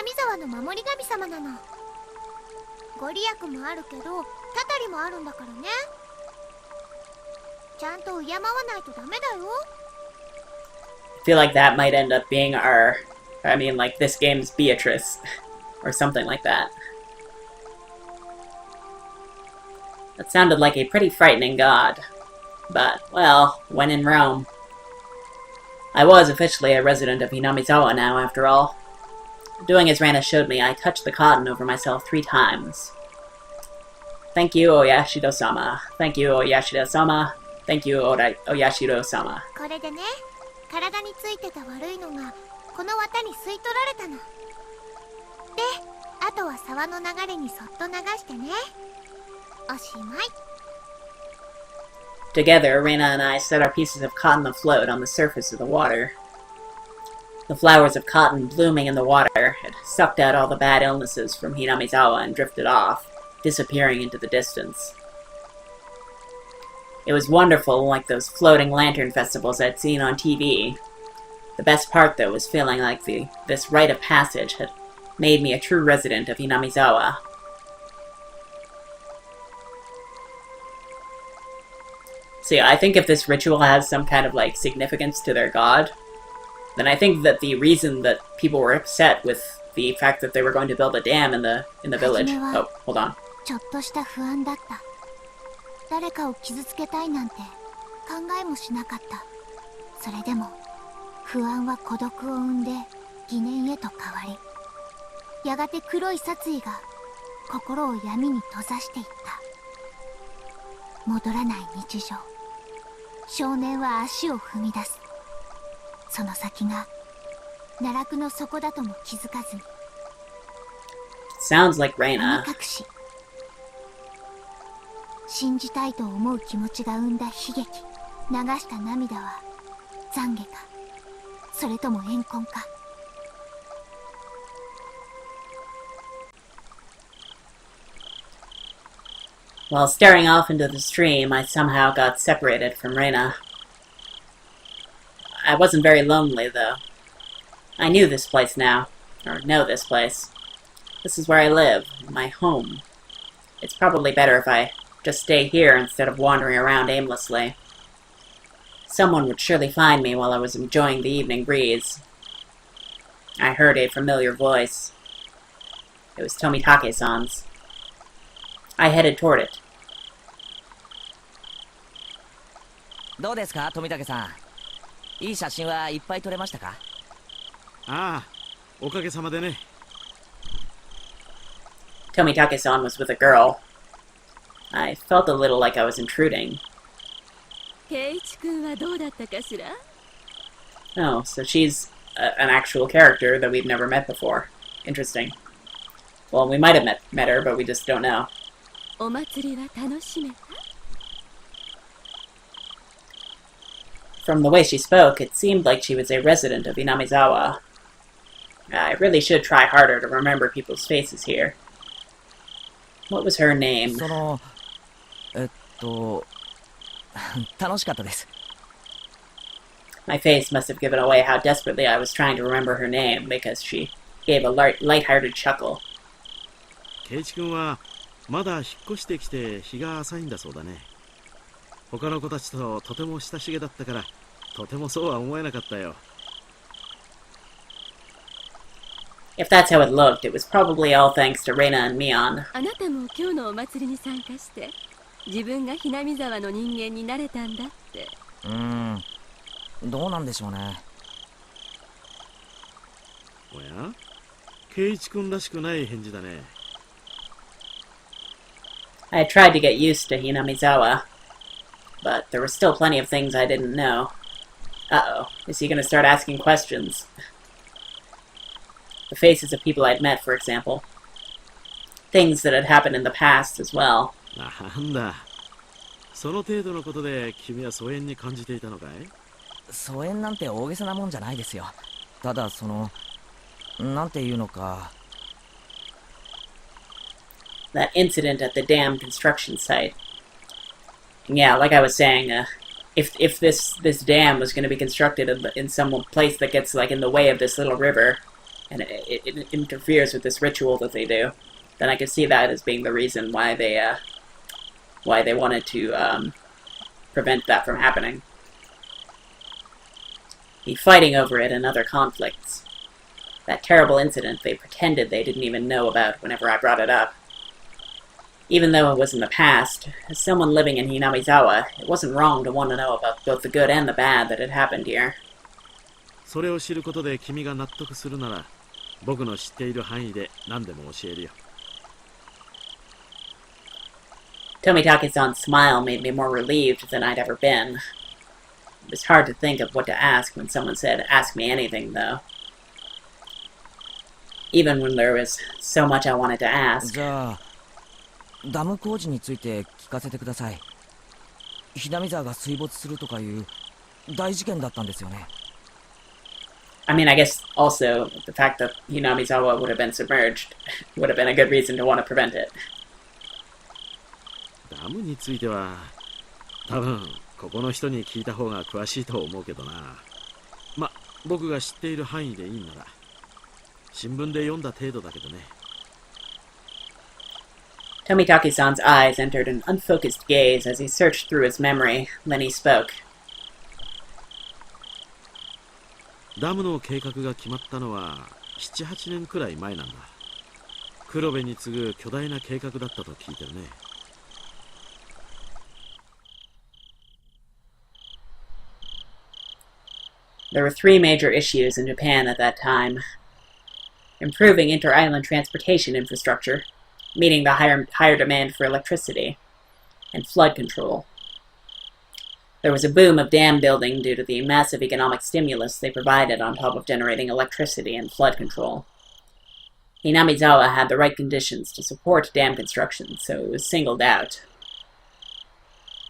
南沢の守り神様なの。ご利益もあるけどたたりもあるんだからね。ちゃんと敬わないとダメだよ。I feel like that might end up being our... I mean, like, this game's Beatrice. Or something like that. That sounded like a pretty frightening god. But, well, when in Rome. I was officially a resident of Hinamizawa now, after all. Doing as Rana showed me, I touched the cotton over myself 3 times. Thank you, Oyashido-sama. Thank you, Oyashido-sama. Thank you, Oyashido-sama. これでね、体についてた悪いのがこの綿に吸い取られたの。で、あとは沢の流れにそっと流してね。おしまい。Together, Reina and I set our pieces of cotton afloat on the surface of the water. The flowers of cotton blooming in the water had sucked out all the bad illnesses from Hinamizawa and drifted off, disappearing into the distance. It was wonderful, like those floating lantern festivals I'd seen on TV. The best part, though, was feeling like this rite of passage had made me a true resident of Hinamizawa. See, I think if this ritual has some kind of, like, significance to their god, then I think that the reason that people were upset with the fact that they were going to build a dam in the village... Oh, hold on. ちょっとした不安だった。誰かを傷つけたいなんて考えもしなかった。それでも不安は孤独を生んで疑念へと変わり、やがて黒い殺意が心を闇に閉ざしていった。戻らない日常。少年は足を踏み出す。その先が奈落の底だとも気づかずに。Sounds like Reina. 隠し。信じたいと思う気持ちが生んだ悲劇。流した涙は懺悔か、それとも怨恨か。While staring off into the stream, I somehow got separated from Reina. I wasn't very lonely, though. I knew this place now. Or know this place. This is where I live, my home. It's probably better if I just stay here instead of wandering around aimlessly. Someone would surely find me while I was enjoying the evening breeze. I heard a familiar voice. It was Tomitake-san's. I headed toward it. どうですか、富武さん。いい写真はいっぱい撮れましたか？ああ、おかげさまでね。Tomitake-san was with a girl. I felt a little like I was intruding. Ch1 はどうだったかしら? Oh, so she's an actual character that we've never met before. Interesting. Well, we might have met her, but we just don't know. お祭りは楽しめた? From the way she spoke, it seemed like she was a resident of Inamizawa. I really should try harder to remember people's faces here. What was her name? 楽しかったです。 My face must have given away how desperately I was trying to remember her name, because she gave a light-hearted chuckle. ケイチ君はまだ引っ越してきて日が浅いんだそうだね。他の子たちととても親しげだったから、とてもそうは思えなかったよ。If that's how it looked, it was probably all thanks to Reina and Mion. あなたも今日のお祭りに参加して、自分がひなみ沢の人間になれたんだって。どうなんでしょうね。おや、ケイチ君らしくない返事だね。I had tried to get used to Hinamizawa, but there were still plenty of things I didn't know. Uh-oh, is he going to start asking questions? The faces of people I'd met, for example. Things that had happened in the past as well. なんだ。その程度のことで君は疎遠に感じていたのかい？疎遠なんて大げさなもんじゃないですよ。ただなんていうのか。That incident at the dam construction site. Yeah, like I was saying, if this dam was going to be constructed in some place that gets like in the way of this little river, and it interferes with this ritual that they do, then I could see that as being the reason why they wanted to prevent that from happening. The fighting over it and other conflicts. That terrible incident they pretended they didn't even know about whenever I brought it up. Even though it was in the past, as someone living in Hinamizawa, it wasn't wrong to want to know about both the good and the bad that had happened here. それを知ることで君が納得するなら、僕の知っている範囲で何でも教えるよ。Tomitake-san's smile made me more relieved than I'd ever been. It was hard to think of what to ask when someone said, "Ask me anything," though. Even when there was so much I wanted to ask. じゃあ、ダム工事について聞かせてください。ひなみ沢が水没するとかいう大事件だったんですよね。I mean, I guess also the fact that Hinamizawa would have been submerged would have been a good reason to want to prevent it. ダムについては、多分ここの人に聞いた方が詳しいと思うけどな。ま、僕が知っている範囲でいいんなら。新聞で読んだ程度だけどね。Tomitake-san's eyes entered an unfocused gaze as he searched through his memory. Then he spoke. ダムの計画が決まったのは7、8年くらい前なんだ。黒部に次ぐ巨大な計画だったと聞いてるね。There were 3 major issues in Japan at that time. Improving inter-island transportation infrastructure, meeting the higher demand for electricity, and flood control. There was a boom of dam building due to the massive economic stimulus they provided on top of generating electricity and flood control. Hinamizawa had the right conditions to support dam construction, so it was singled out.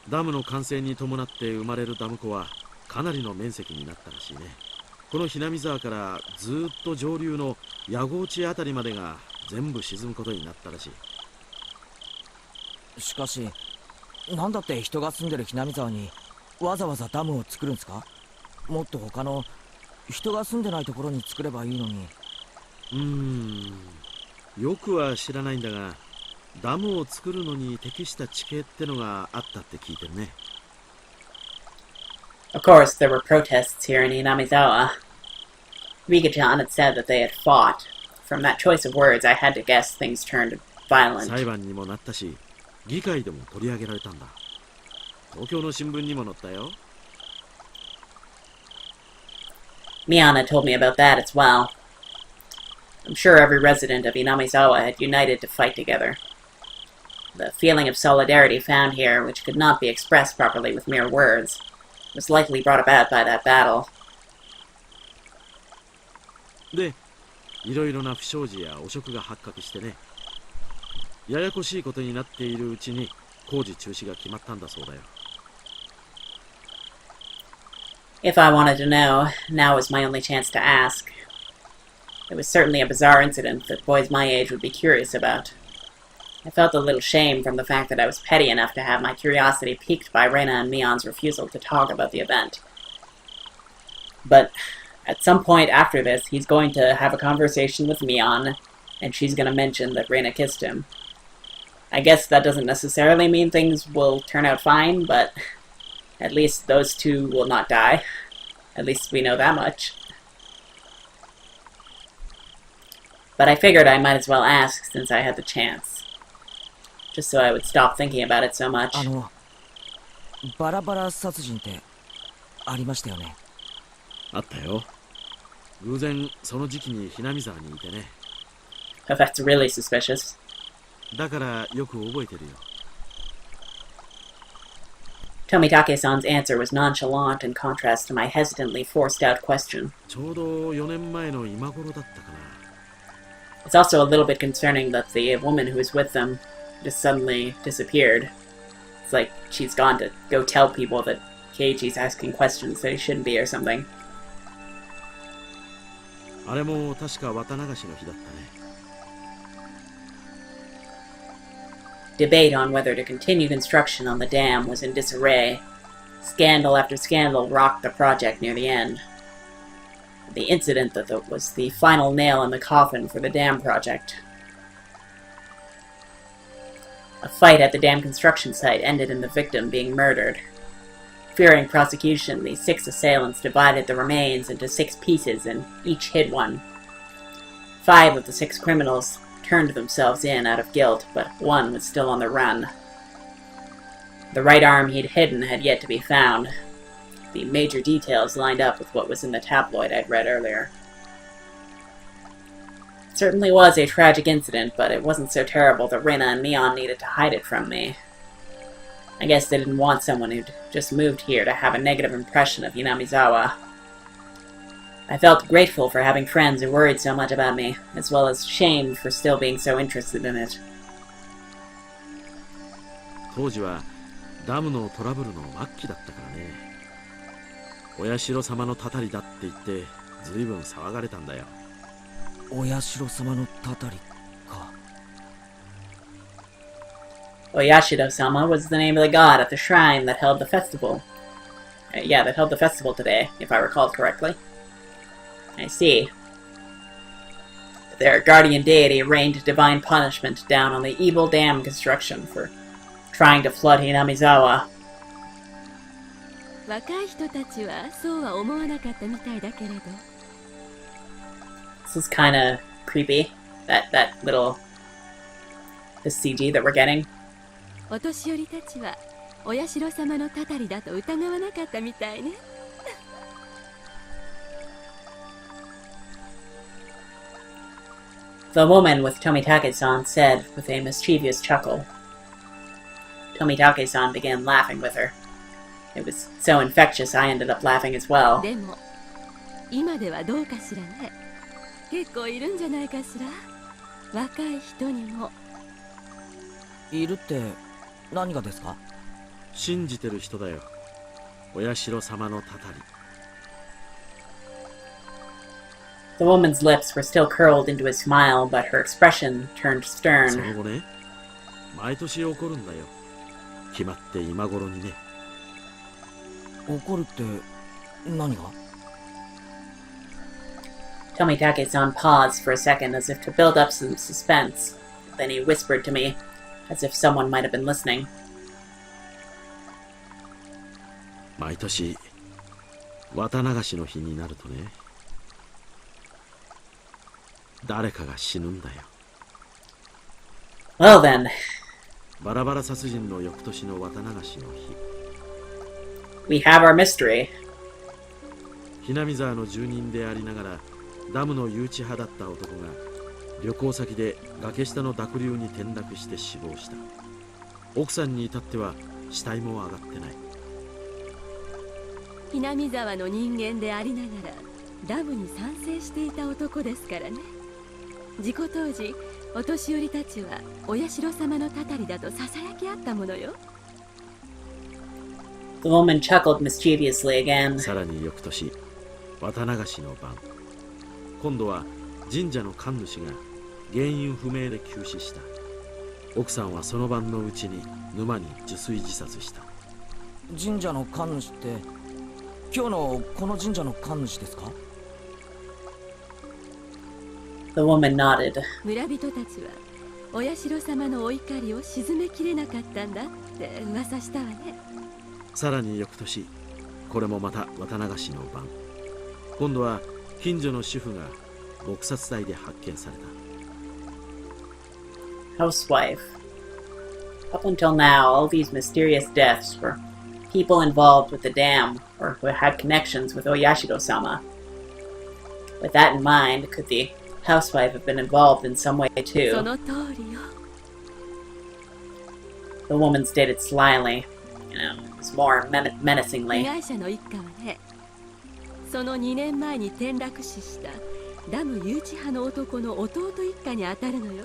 ダムの完成に伴って生まれるダム湖はかなりの面積になったらしいね。このhinami沢からずっと上流の矢後地あたりまでが全部沈むことになったらしい。しかし、なんだって人が住んでるhinami沢にわざわざダムを作るんですか？もっと他の人が住んでないところに作ればいいのに。よくは知らないんだが、ダムを作るのに適した地形ってのがあったって聞いてるね。Of course, there were protests here in Hinamizawa. Rika-chan had said that they had fought. From that choice of words, I had to guess things turned violent. 裁判にもなったし、議会でも取り上げられたんだ。東京の新聞にも載ったよ。Miyana told me about that as well. I'm sure every resident of Hinamizawa had united to fight together. The feeling of solidarity found here, which could not be expressed properly with mere words, was likely brought about by that battle. で、いろいろな不祥事や汚職が発覚してね。ややこしいことになっているうちに工事中止が決まったんだそうだよ。If I wanted to know, now was my only chance to ask. It was certainly a bizarre incident that boys my age would be curious about. I felt a little shame from the fact that I was petty enough to have my curiosity piqued by Reina and Mion's refusal to talk about the event. But at some point after this, he's going to have a conversation with Mion, and she's going to mention that Reina kissed him. I guess that doesn't necessarily mean things will turn out fine, but at least those two will not die. At least we know that much. But I figured I might as well ask since I had the chance. Just so I would stop thinking about it so much. バラバラ殺人ってありましたよね。あったよ。偶然その時期にhinami沢にいてね。Oh, that's really suspicious. だからよく覚えてるよ。Tomitake-san's answer was nonchalant in contrast to my hesitantly forced-out question. ちょうど4年前の今頃だったかな。It's also a little bit concerning that the woman who was with them just suddenly disappeared. It's like she's gone to go tell people that Keiichi's asking questions that he shouldn't be or something. あれも確か綿流しの日だったね。Debate on whether to continue construction on the dam was in disarray. Scandal after scandal rocked the project near the end. The incident that was the final nail in the coffin for the dam project. A fight at the dam construction site ended in the victim being murdered. Fearing prosecution, the 6 assailants divided the remains into 6 pieces and each hid one. 5 of the 6 criminals turned themselves in out of guilt, but 1 was still on the run. The right arm he'd hidden had yet to be found. The major details lined up with what was in the tabloid I'd read earlier. It certainly was a tragic incident, but it wasn't so terrible that Rena and Neon needed to hide it from me. I guess they didn't want someone who'd just moved here to have a negative impression of Hinamizawa. I felt grateful for having friends who worried so much about me, as well as shamed for still being so interested in it. 当時はダムのトラブルの末期だったからね。お社様のたたりだって言って随分騒がれたんだよ。お社様のたたりか。Oyashido-sama was the name of the god at the shrine that held the festival. That held the festival today, if I recall correctly. I see. Their guardian deity rained divine punishment down on the evil dam construction for trying to flood Hinamizawa. 若い人たちはそうは思わなかったみたいだけれど。This is kind of creepy. That little this CG that we're getting. お年寄りたちはお社様のたたりだと疑わなかったみたいね。The woman with Tomitake-san said with a mischievous chuckle. Tomitake-san began laughing with her. It was so infectious I ended up laughing as well. でも今ではどうかしらね。結構いるんじゃないかしら。若い人にも。いるって何がですか？信じてる人だよ。お社様のたたり。The woman's lips were still curled into a smile, but her expression turned そ stern. の後ね、毎年起こるんだよ。決まって今頃にね。怒るって何が？ Tomitake-san paused for a second as if to build up some suspense. Then he whispered to me, as if someone might have been listening. 毎年綿流しの日になるとね、誰かが死ぬんだよ。Well then, バラバラ殺人の翌年の綿流しの日、 we have our mystery. ひなみ沢の住人でありながらダムの誘致派だった男が旅行先で崖下の濁流に転落して死亡した。奥さんに至っては死体も上がってない。南沢の人間でありながらダムに賛成していた男ですからね。事故当時お年寄りたちはお社様のたたりだとささやきあったものよ。 The woman chuckled mischievously again. さらに翌年、綿流しの晩、今度は神社の神主が原因不明で急死した。奥さんはその晩のうちに沼に受水自殺した。神社の神主って今日のこの神社の神主ですか？ The woman nodded. 村人たちはお社様のお怒りを鎮めきれなかったんだって噂したわね。さらに翌年、これもまた綿流しの晩、今度は近所の主婦が撲殺体で発見された。 Housewife. Up until now, all these mysterious deaths were people involved with the dam or who had connections with Oyashido-sama. With that in mind, could the housewife have been involved in some way そ too? の通りよ。 The woman stated slyly, it was more 被 menacingly. 害者の一家はね、その2年前に転落死したダム誘致派の男の弟一家に当たるのよ。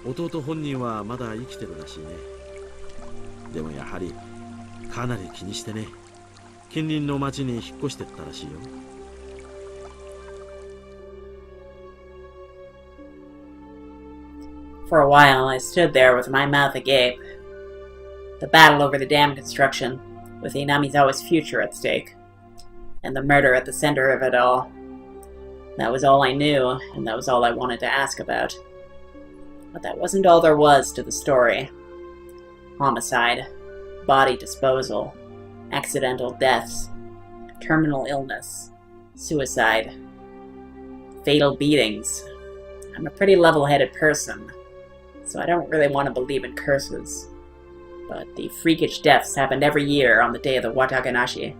弟本人はまだ生きてるらしいね。でもやはりかなり気にしてね、近隣の町に引っ越してったらしいよ。For a while, I stood there with my mouth agape. The battle over the dam construction, with Inamizawa's future at stake. and the murder at the center of it all. That was all I knew, and that was all I wanted to ask about. But that wasn't all there was to the story. Homicide, body disposal, accidental deaths, terminal illness, suicide, fatal beatings. I'm a pretty level-headed person, so I don't really want to believe in curses. But the freakish deaths happened every year on the day of the Watakanashi,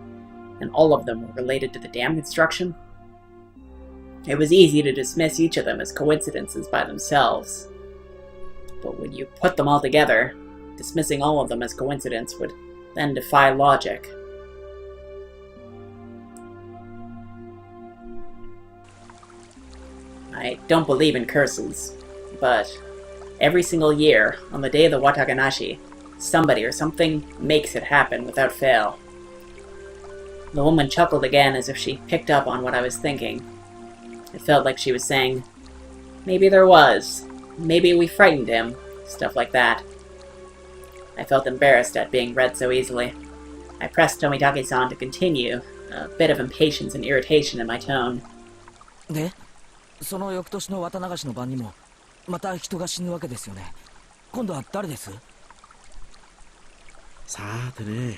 and all of them were related to the dam construction. It was easy to dismiss each of them as coincidences by themselves. But when you put them all together, dismissing all of them as coincidence would then defy logic. I don't believe in curses, but every single year, on the day of the Watakanashi, somebody or something makes it happen without fail. The woman chuckled again as if she picked up on what I was thinking. It felt like she was saying, maybe there was, maybe we frightened him, stuff like that. I felt embarrassed at being read so easily. I pressed Tomitake-san to continue, a bit of impatience and irritation in my tone. で、その翌年の綿流しの晩にもまた人が死ぬわけですよね。今度は誰です？さてね、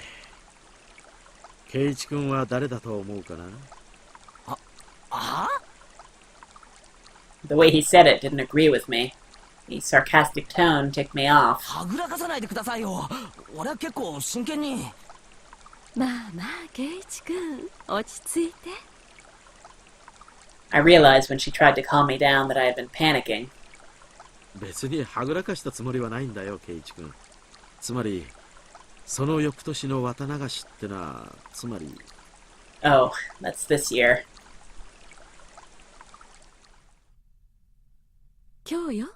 圭一君は誰だと思うかな？The way he said it didn't agree with me. The sarcastic tone ticked me off. はぐらかさないでくださいよ。俺は結構真剣に。まあまあ、圭一君、落ち着いて。I realized when she tried to calm me down that I had been panicking. 別にはぐらかしたつもりはないんだよ、圭一君。つまり、その翌年の綿流しってのは、つまり。Oh, that's this year. 今日よ。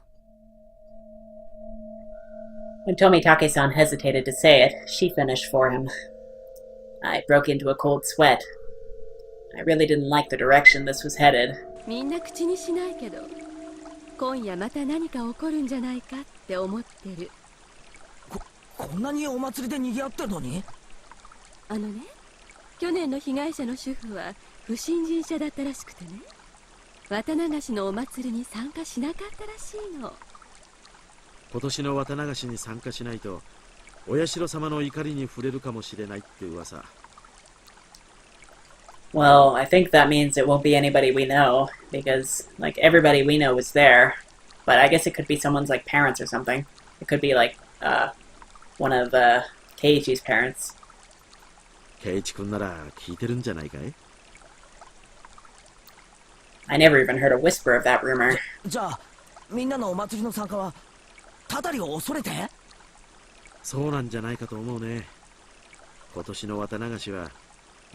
When Tomitake-san hesitated to say it, she finished for him. I broke into a cold sweat. I really didn't like the direction this was headed. みんな口にしないけど、今夜また何か起こるんじゃないかって思ってる。こんなにお祭りで賑わってるのに？あのね、去年の被害者の主婦は不信心者だったらしくてね、綿流しのお祭りに参加しなかったらしいの。今年の綿流しに参加しないと、お社様の怒りに触れるかもしれないって噂。Well, I think that means it won't be anybody we know, because, like, everybody we know was there. But I guess it could be someone's, like, parents or something. It could be, like, one of, Keiichi's parents. 圭一君なら聞いてるんじゃないかい？ I never even heard a whisper of that rumor. じゃあ、みんなのお祭りの参加は、たたりを恐れて？そうなんじゃないかと思うね。今年の綿流しは、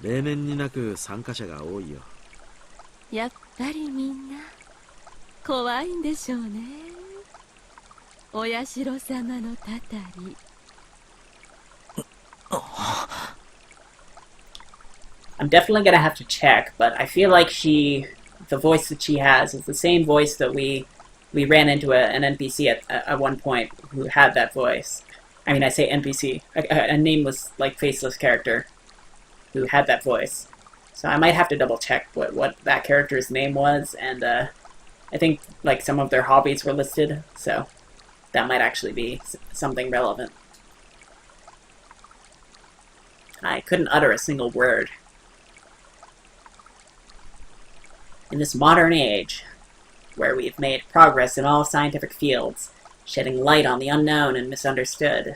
例年になく参加者が多いよ。やっぱりみんな怖いんでしょうね。お社様のたたり。I'm definitely gonna have to check, but I feel like the voice that she has is the same voice that we ran into an NPC at one point who had that voice. I mean, I say NPC, a nameless, like, faceless character who had that voice. So I might have to double check what that character's name was, and I think, like, some of their hobbies were listed, so that might actually be something relevant. I couldn't utter a single word. In this modern age, where we've made progress in all scientific fields, shedding light on the unknown and misunderstood,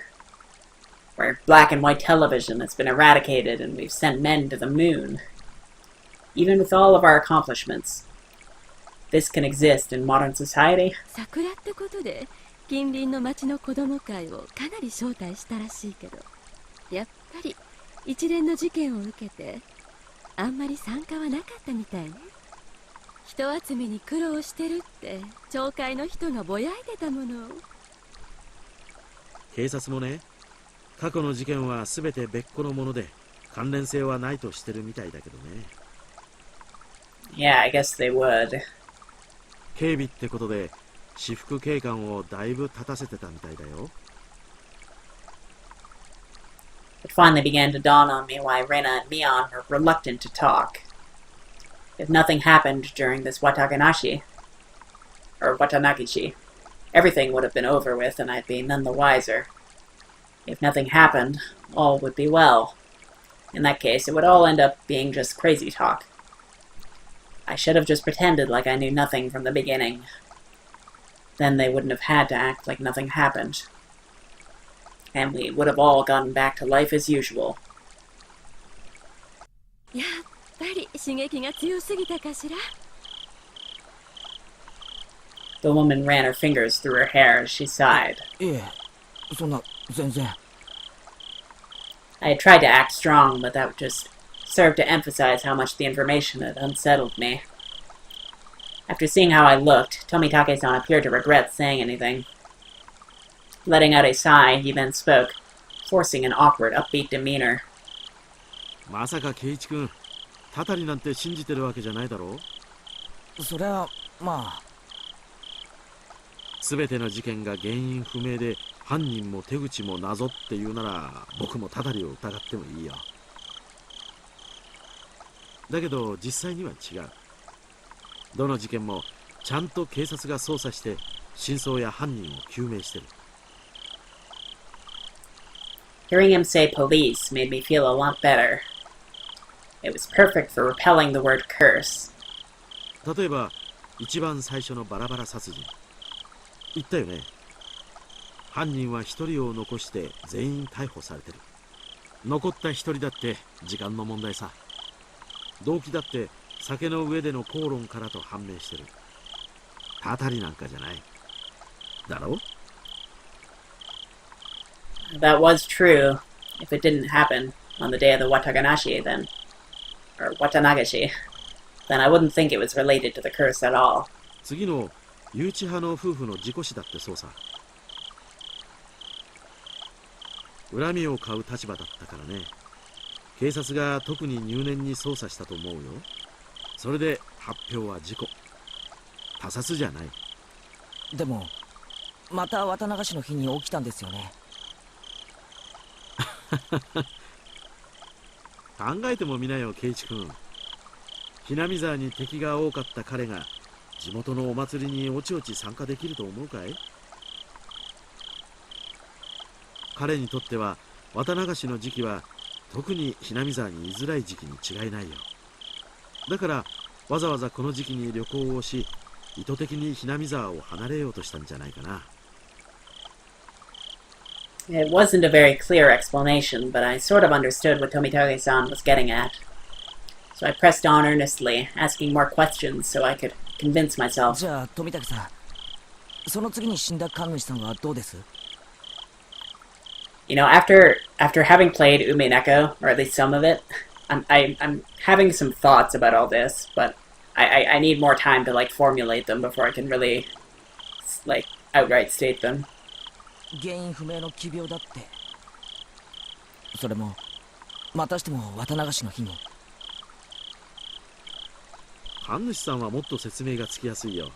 where black and white television has been eradicated and we've sent men to the moon, even with all of our accomplishments, this can exist in modern society? 桜ってことで近隣の町の子供会をかなり招待したらしいけど、やっぱり一連の事件を受けてあんまり参加はなかったみたいね。人集めに苦労してるって町会の人がぼやいてたもの。警察もね、過去の事件は全て別個のもので関連性はないとしてるみたいだけどね。Yeah, I guess they would. 警備ってことで私服警官をだいぶ立たせてたみたいだよ。It finally began to dawn on me why Rena and Mion were reluctant to talk. If nothing happened during this Watanagishi, everything would have been over with and I'd be none the wiser. If nothing happened, all would be well. In that case, it would all end up being just crazy talk. I should have just pretended like I knew nothing from the beginning. Then they wouldn't have had to act like nothing happened. And we would have all gotten back to life as usual. やっぱり刺激が強すぎたかしら。 The woman ran her fingers through her hair as she sighed. いえ、そんな全然。 I had tried to act strong, but that just served to emphasize how much the information had unsettled me. After seeing how I looked, Tomitake-san appeared to regret saying anything. Letting out a sigh, he then spoke, forcing an awkward, upbeat demeanor. まさか圭一君、たたりなんて信じてるわけじゃないだろう。そりゃまあ。全ての事件が原因不明で犯人も手口も謎っていうなら僕もたたりを疑ってもいいよ。だけど実際には違う。どの事件もちゃんと警察が捜査して真相や犯人を究明してる。Hearing him say police made me feel a lot better. It was perfect for repelling the word curse. 例えば一番最初のバラバラ殺人言ったよね。犯人は一人を残して全員逮捕されてる。残った一人だって時間の問題さ。動機だって酒の上での口論からと判明してる。たたりなんかじゃないだろう。 That was true. If it didn't happen on the day of the Watanagishi, then I wouldn't think it was related to the curse at all. 次の誘致派の夫婦の事故死だってそうさ。恨みを買う立場だったからね。警察が特に入念に捜査したと思うよ。それで発表は事故。他殺じゃない。でもまた綿流しの日に起きたんですよね。考えてもみなよ、圭一君。ひなみ沢に敵が多かった彼が地元のお祭りにおちおち参加できると思うかい？彼にとっては綿流しの時期は特にひなみ沢に居づらい時期に違いないよ。だからわざわざこの時期に旅行をし、意図的にひなみ沢を離れようとしたんじゃないかな。It wasn't a very clear explanation, but I sort of understood what Tomitake-san was getting at. So I pressed on earnestly, asking more questions so I could convince myself. じゃあ富武さん、その次に死んだ神主さんはどうです？ You know, after having played Umineko, or at least some of it, I'm having some thoughts about all this, but I need more time to formulate them before I can really outright state them. 原因不明の奇病だって。それもまたしても綿流しの日に。神主さんはもっと説明がつきやすいよ。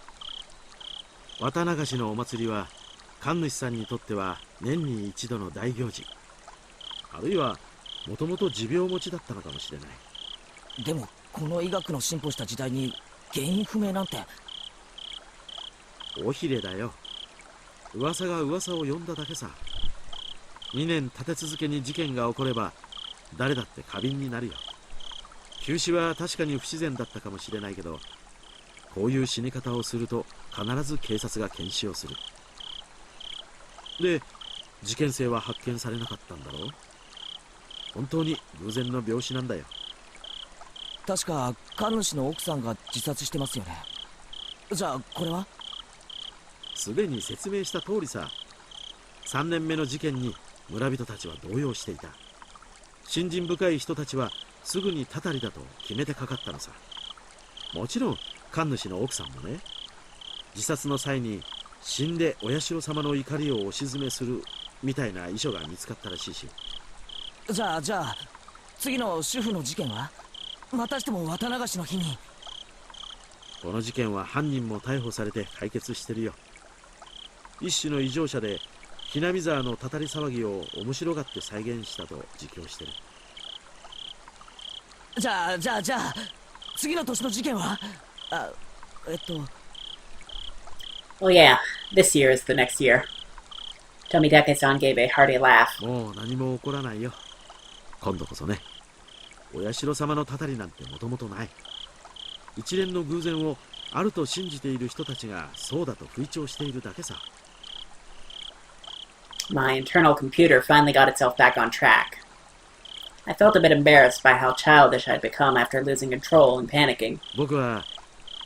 綿流しのお祭りは神主さんにとっては年に一度の大行事。あるいはもともと持病持ちだったのかもしれない。でもこの医学の進歩した時代に原因不明なんて。尾ひれだよ。噂が噂を呼んだだけさ。2年立て続けに事件が起これば誰だって過敏になるよ。急死は確かに不自然だったかもしれないけど、こういう死に方をすると必ず警察が検視をする。で、事件性は発見されなかったんだろう。本当に偶然の病死なんだよ。確か神主の奥さんが自殺してますよね。じゃあこれは？すでに説明した通りさ。3年目の事件に村人たちは動揺していた。信心深い人たちはすぐにたたりだと決めてかかったのさ。もちろん神主の奥さんもね。自殺の際に死んでお社様の怒りをお鎮めするみたいな遺書が見つかったらしいし。じゃあ次の主婦の事件はまたしても綿流しの日に。この事件は犯人も逮捕されて解決してるよ。一種の異常者でひなみ沢のたたり騒ぎを面白がって再現したと自供してる。じゃあ次の年の事件はWell, yeah, this year is the next year. Tomitake-san gave a hearty laugh. もう何も起こらないよ。今度こそね。お社様のたたりなんてもともとない。一連の偶然をあると信じている人たちがそうだと吹聴しているだけさ。My internal computer finally got itself back on track. I felt a bit embarrassed by how childish I'd become after losing control and panicking. 僕は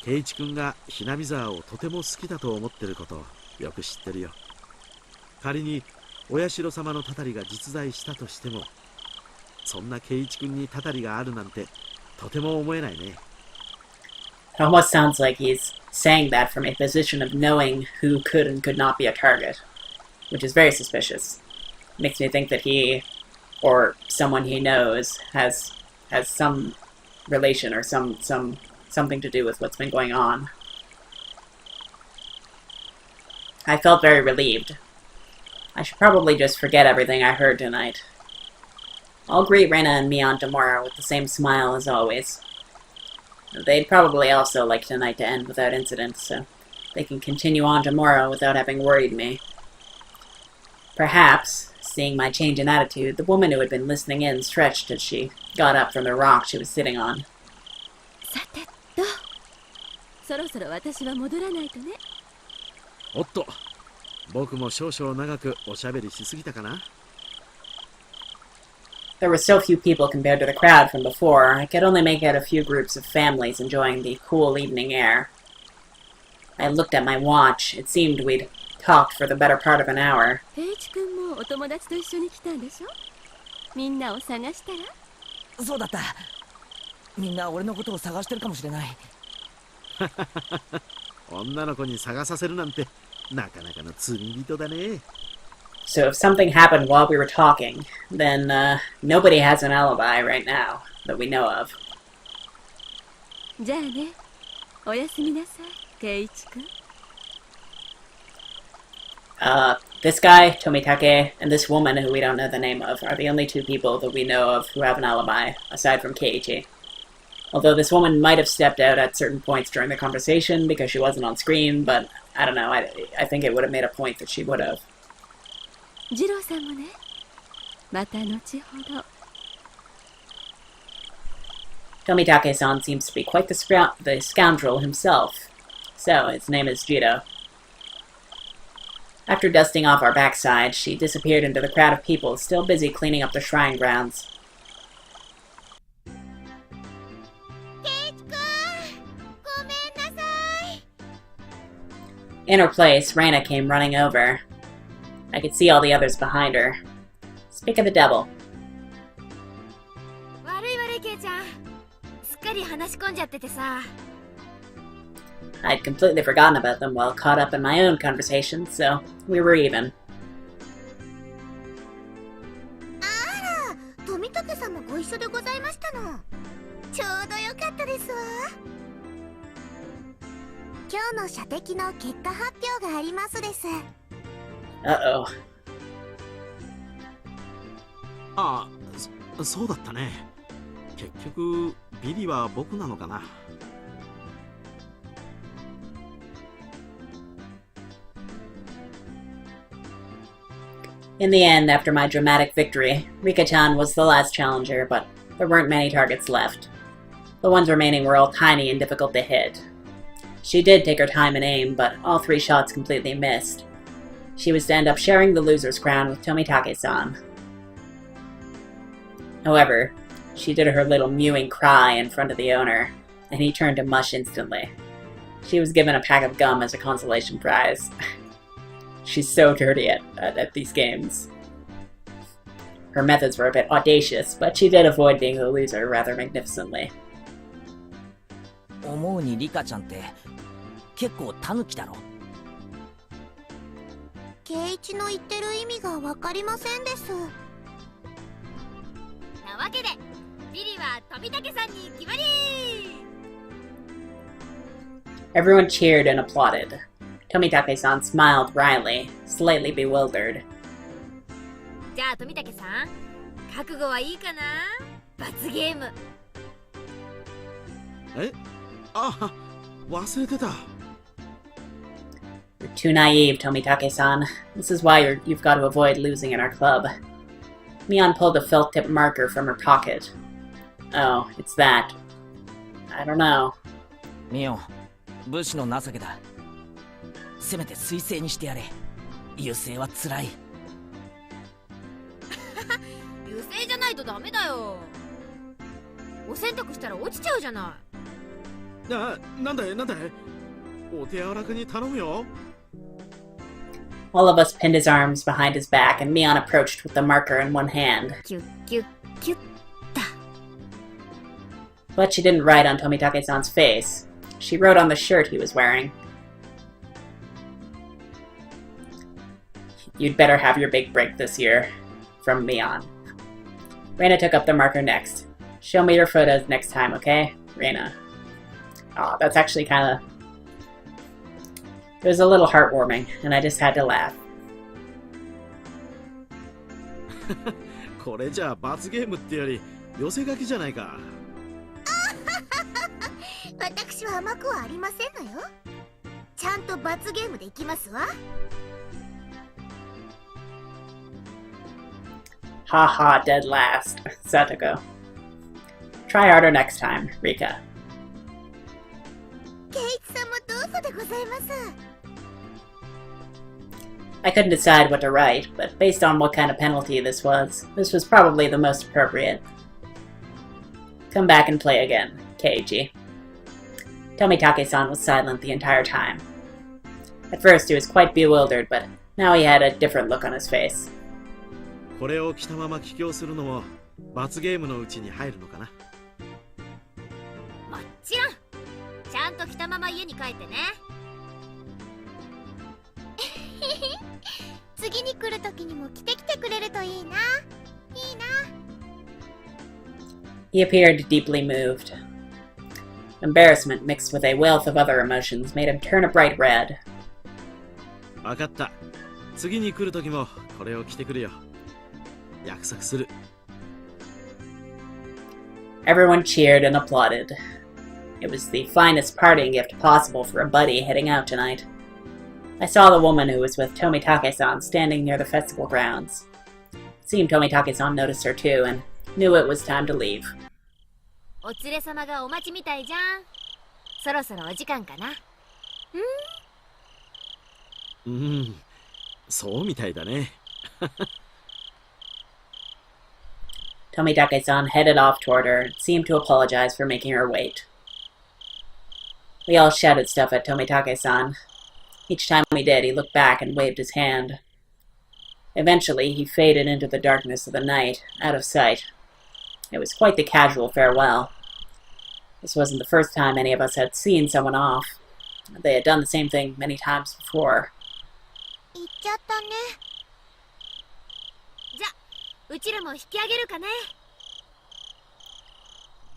圭一君がひなみ沢をとても好きだと思ってることをよく知ってるよ。仮にお社様のたたりが実在したとしても、そんな圭一君にたたりがあるなんてとても思えないね。It almost sounds like he's saying that from a position of knowing who could and could not be a target, which is very suspicious. Makes me think that he, or someone he knows, has some relation or something to do with what's been going on. I felt very relieved. I should probably just forget everything I heard tonight. I'll greet Rena and Mion tomorrow with the same smile as always. They'd probably also like tonight to end without incident, so they can continue on tomorrow without having worried me. Perhaps, seeing my change in attitude, the woman who had been listening in stretched as she got up from the rock she was sitting on. さてと、そろそろ私は戻らないとね。おっと、僕も少々長くおしゃべりしすぎたかな。There were so few people compared to the crowd from before, I could only make out a few groups of families enjoying the cool evening air. I looked at my watch. It seemed we'd talked for the better part of an hour. 圭一君もお友達と一緒に来たんでしょ？みんなを探したら？そうだった。みんな俺のことを探してるかもしれない。女の子に探させるなんてなかなかの罪人だね。So if something happened while we were talking, then nobody has an alibi right now that we know of. じゃあね、おやすみなさい、圭一君。This guy, Tomitake, and this woman who we don't know the name of are the only two people that we know of who have an alibi, aside from Keiichi. Although this woman might have stepped out at certain points during the conversation because she wasn't on screen, but I don't know, I think it would have made a point that she would have. 次郎さんもね、また後ほど。Tomitake-san seems to be quite the scoundrel himself. So, his name is Jiro. After dusting off our backside, she disappeared into the crowd of people still busy cleaning up the shrine grounds. In her place, Reina came running over. I could see all the others behind her. Speak of the devil. 悪い悪いケイちゃん。すっかり話し込んじゃっててさ。I'd completely forgotten about them while caught up in my own conversation, so we were even. あら、富武さんもご一緒でございましたの。ちょうどよかったですわ。今日の射的の結果発表がありますです。Uh-oh. ああ、そうだったね。結局ビリは僕なのかな。In the end, after my dramatic victory, Rika-chan was the last challenger, but there weren't many targets left. The ones remaining were all tiny and difficult to hit. She did take her time and aim, but all 3 shots completely missed. She was to end up sharing the loser's crown with Tomitake-san. However, she did her little mewing cry in front of the owner, and he turned to mush instantly. She was given a pack of gum as a consolation prize. She's so dirty at these games. Her methods were a bit audacious, but she did avoid being the loser rather magnificently. 思うにリカちゃんって結構タヌキだろ。圭一の言ってる意味がわかりませんです。なわけで、ビリは富武さんに決まり。Everyone cheered and applauded. Tomitake-san smiled wryly, slightly bewildered. じゃあ富武さん、覚悟はいいかな？罰ゲーム。え、あ、忘れてた。 You're too naive, Tomitake-san. This is why you've got to avoid losing in our club. Mion pulled a felt-tip marker from her pocket. Oh, it's that. I don't know. ミオン、武士の情けだ。せめて水星にしてやれ。油性はつらい。油性じゃないとダメだよ。お洗濯したら落ちちゃうじゃない。なんだいお手柔らかに頼むよ。 All of us pinned his arms behind his back, and Mion approached with the marker in one hand. キュッキュッキュッだ。 But she didn't write on Tomitake-san's face. She wrote on the shirt he was wearing. You'd better have your big break this year. From Mion. Reina took up the marker next. Show me your photos next time, okay? Reina. Oh, that's actually kind of... It was a little heartwarming, and I just had to laugh. これじゃあ罰ゲームってより寄せ書きじゃないか。私は甘くはありませんのよ。ちゃんと罰ゲームでいきますわ。Ha ha, dead last. Satoko. Try harder next time, Rika. ケイチさんもどうぞでございます。 I couldn't decide what to write, but based on what kind of penalty this was probably the most appropriate. Come back and play again, Keiji. Tomitake-san was silent the entire time. At first he was quite bewildered, but now he had a different look on his face. これを着たまま帰郷するのも罰ゲームのうちに入るのかな。もちろん。ちゃんと着たまま家に帰ってね。次に来る時にも着てきてくれるといいな。いいな。 He appeared deeply moved. Embarrassment mixed with a wealth of other emotions made him turn a bright red. わかった。次に来る時もこれを着てくるよ。約束する。 Everyone cheered and applauded. It was the finest parting gift possible for a buddy heading out tonight. I saw the woman who was with Tomitake-san standing near the festival grounds. It seemed Tomitake-san noticed her too and knew it was time to leave. お連れ様がお待ちみたいじゃん。そろそろお時間かな。そうみたいだね。Tomitake-san headed off toward her and seemed to apologize for making her wait. We all shouted stuff at Tomitake-san. Each time we did, he looked back and waved his hand. Eventually, he faded into the darkness of the night, out of sight. It was quite the casual farewell. This wasn't the first time any of us had seen someone off. They had done the same thing many times before. 行っちゃったね。じゃ、うちらも引き上げるかね。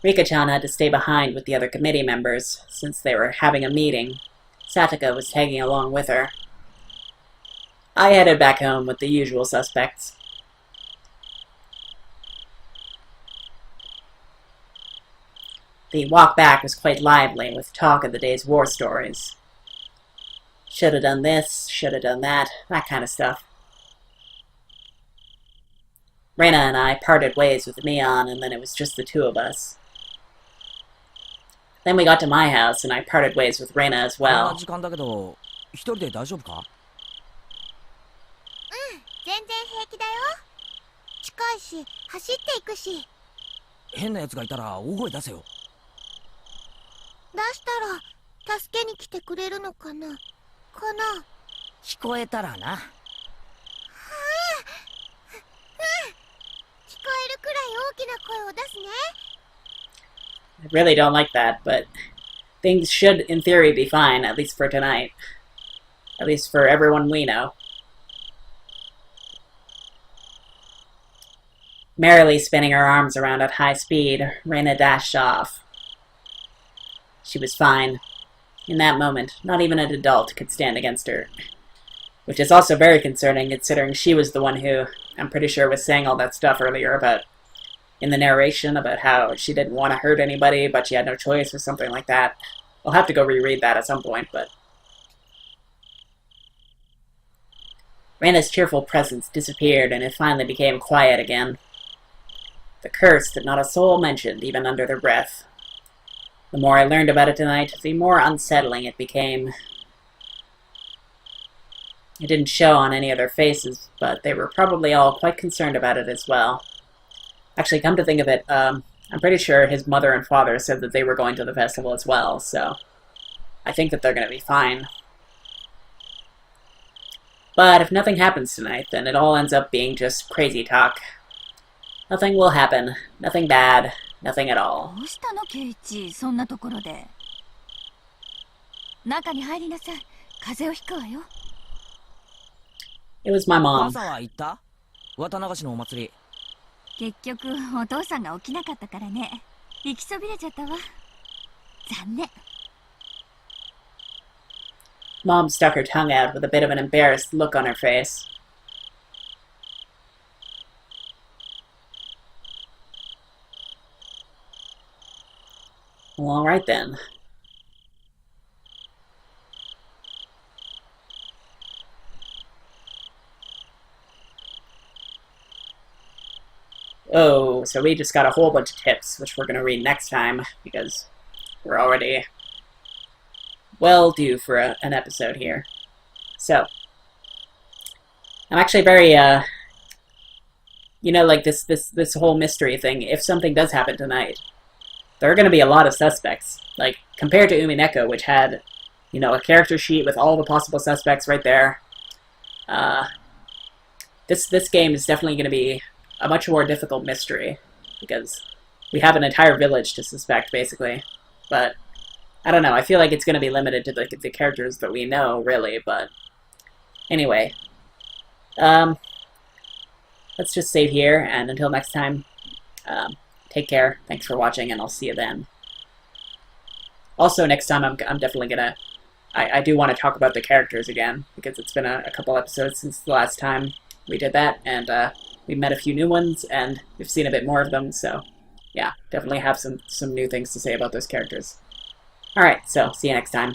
Rika-chan had to stay behind with the other committee members, since they were having a meeting. Sataka was tagging along with her. I headed back home with the usual suspects. The walk back was quite lively, with talk of the day's war stories. Should have done this, should have done that kind of stuff. Reina and I parted ways with Mion, and then it was just the two of us. Then we got to my house, and I parted ways with Reina as こん well. な時間だけど、一人で大丈夫か？全然平気だよ。近いし、走っていくし。変な奴がいたら大声出せよ。出したら助けに来てくれるのかな。聞こえたらな。聞こえるくらい大きな声を出すね。 I really don't like that, but things should, in theory, be fine, at least for tonight. At least for everyone we know. Merrily spinning her arms around at high speed, Reina dashed off. She was fine. In that moment, not even an adult could stand against her. Which is also very concerning, considering she was the one who, I'm pretty sure, was saying all that stuff earlier about, in the narration, about how she didn't want to hurt anybody, but she had no choice or something like that. I'll have to go reread that at some point, but... Reina's cheerful presence disappeared, and it finally became quiet again. The curse that not a soul mentioned, even under their breath. The more I learned about it tonight, the more unsettling it became. It didn't show on any of their faces, but they were probably all quite concerned about it as well. Actually, come to think of it, I'm pretty sure his mother and father said that they were going to the festival as well, so I think that they're going to be fine. But if nothing happens tonight, then it all ends up being just crazy talk. Nothing will happen. Nothing bad. Nothing at all. どうしたのケイチ、そんなところで。中に入りなさい。風邪をひくわよ。It was my mom. 朝は行った？綿流しのお祭り。結局お父さんが起きなかったからね。行きそびれちゃったわ。残念。Mom stuck her tongue out with a bit of an embarrassed look on her face. Well, all right then. Oh, so we just got a whole bunch of tips, which we're going to read next time, because we're already well due for an episode here. So, I'm actually very, you know, like this whole mystery thing, if something does happen tonight, there are going to be a lot of suspects. Like, compared to Umineko, which had, you know, a character sheet with all the possible suspects right there, this game is definitely going to be a much more difficult mystery, because we have an entire village to suspect, basically. But I don't know, I feel like it's going to be limited to the characters that we know, really, but... Anyway. Let's just save here, and until next time, take care, thanks for watching, and I'll see you then. Also, next time I'm definitely gonna... I do want to talk about the characters again, because it's been a couple episodes since the last time we did that, and we met a few new ones, and we've seen a bit more of them, so... Yeah, definitely have some new things to say about those characters. Alright, so see you next time.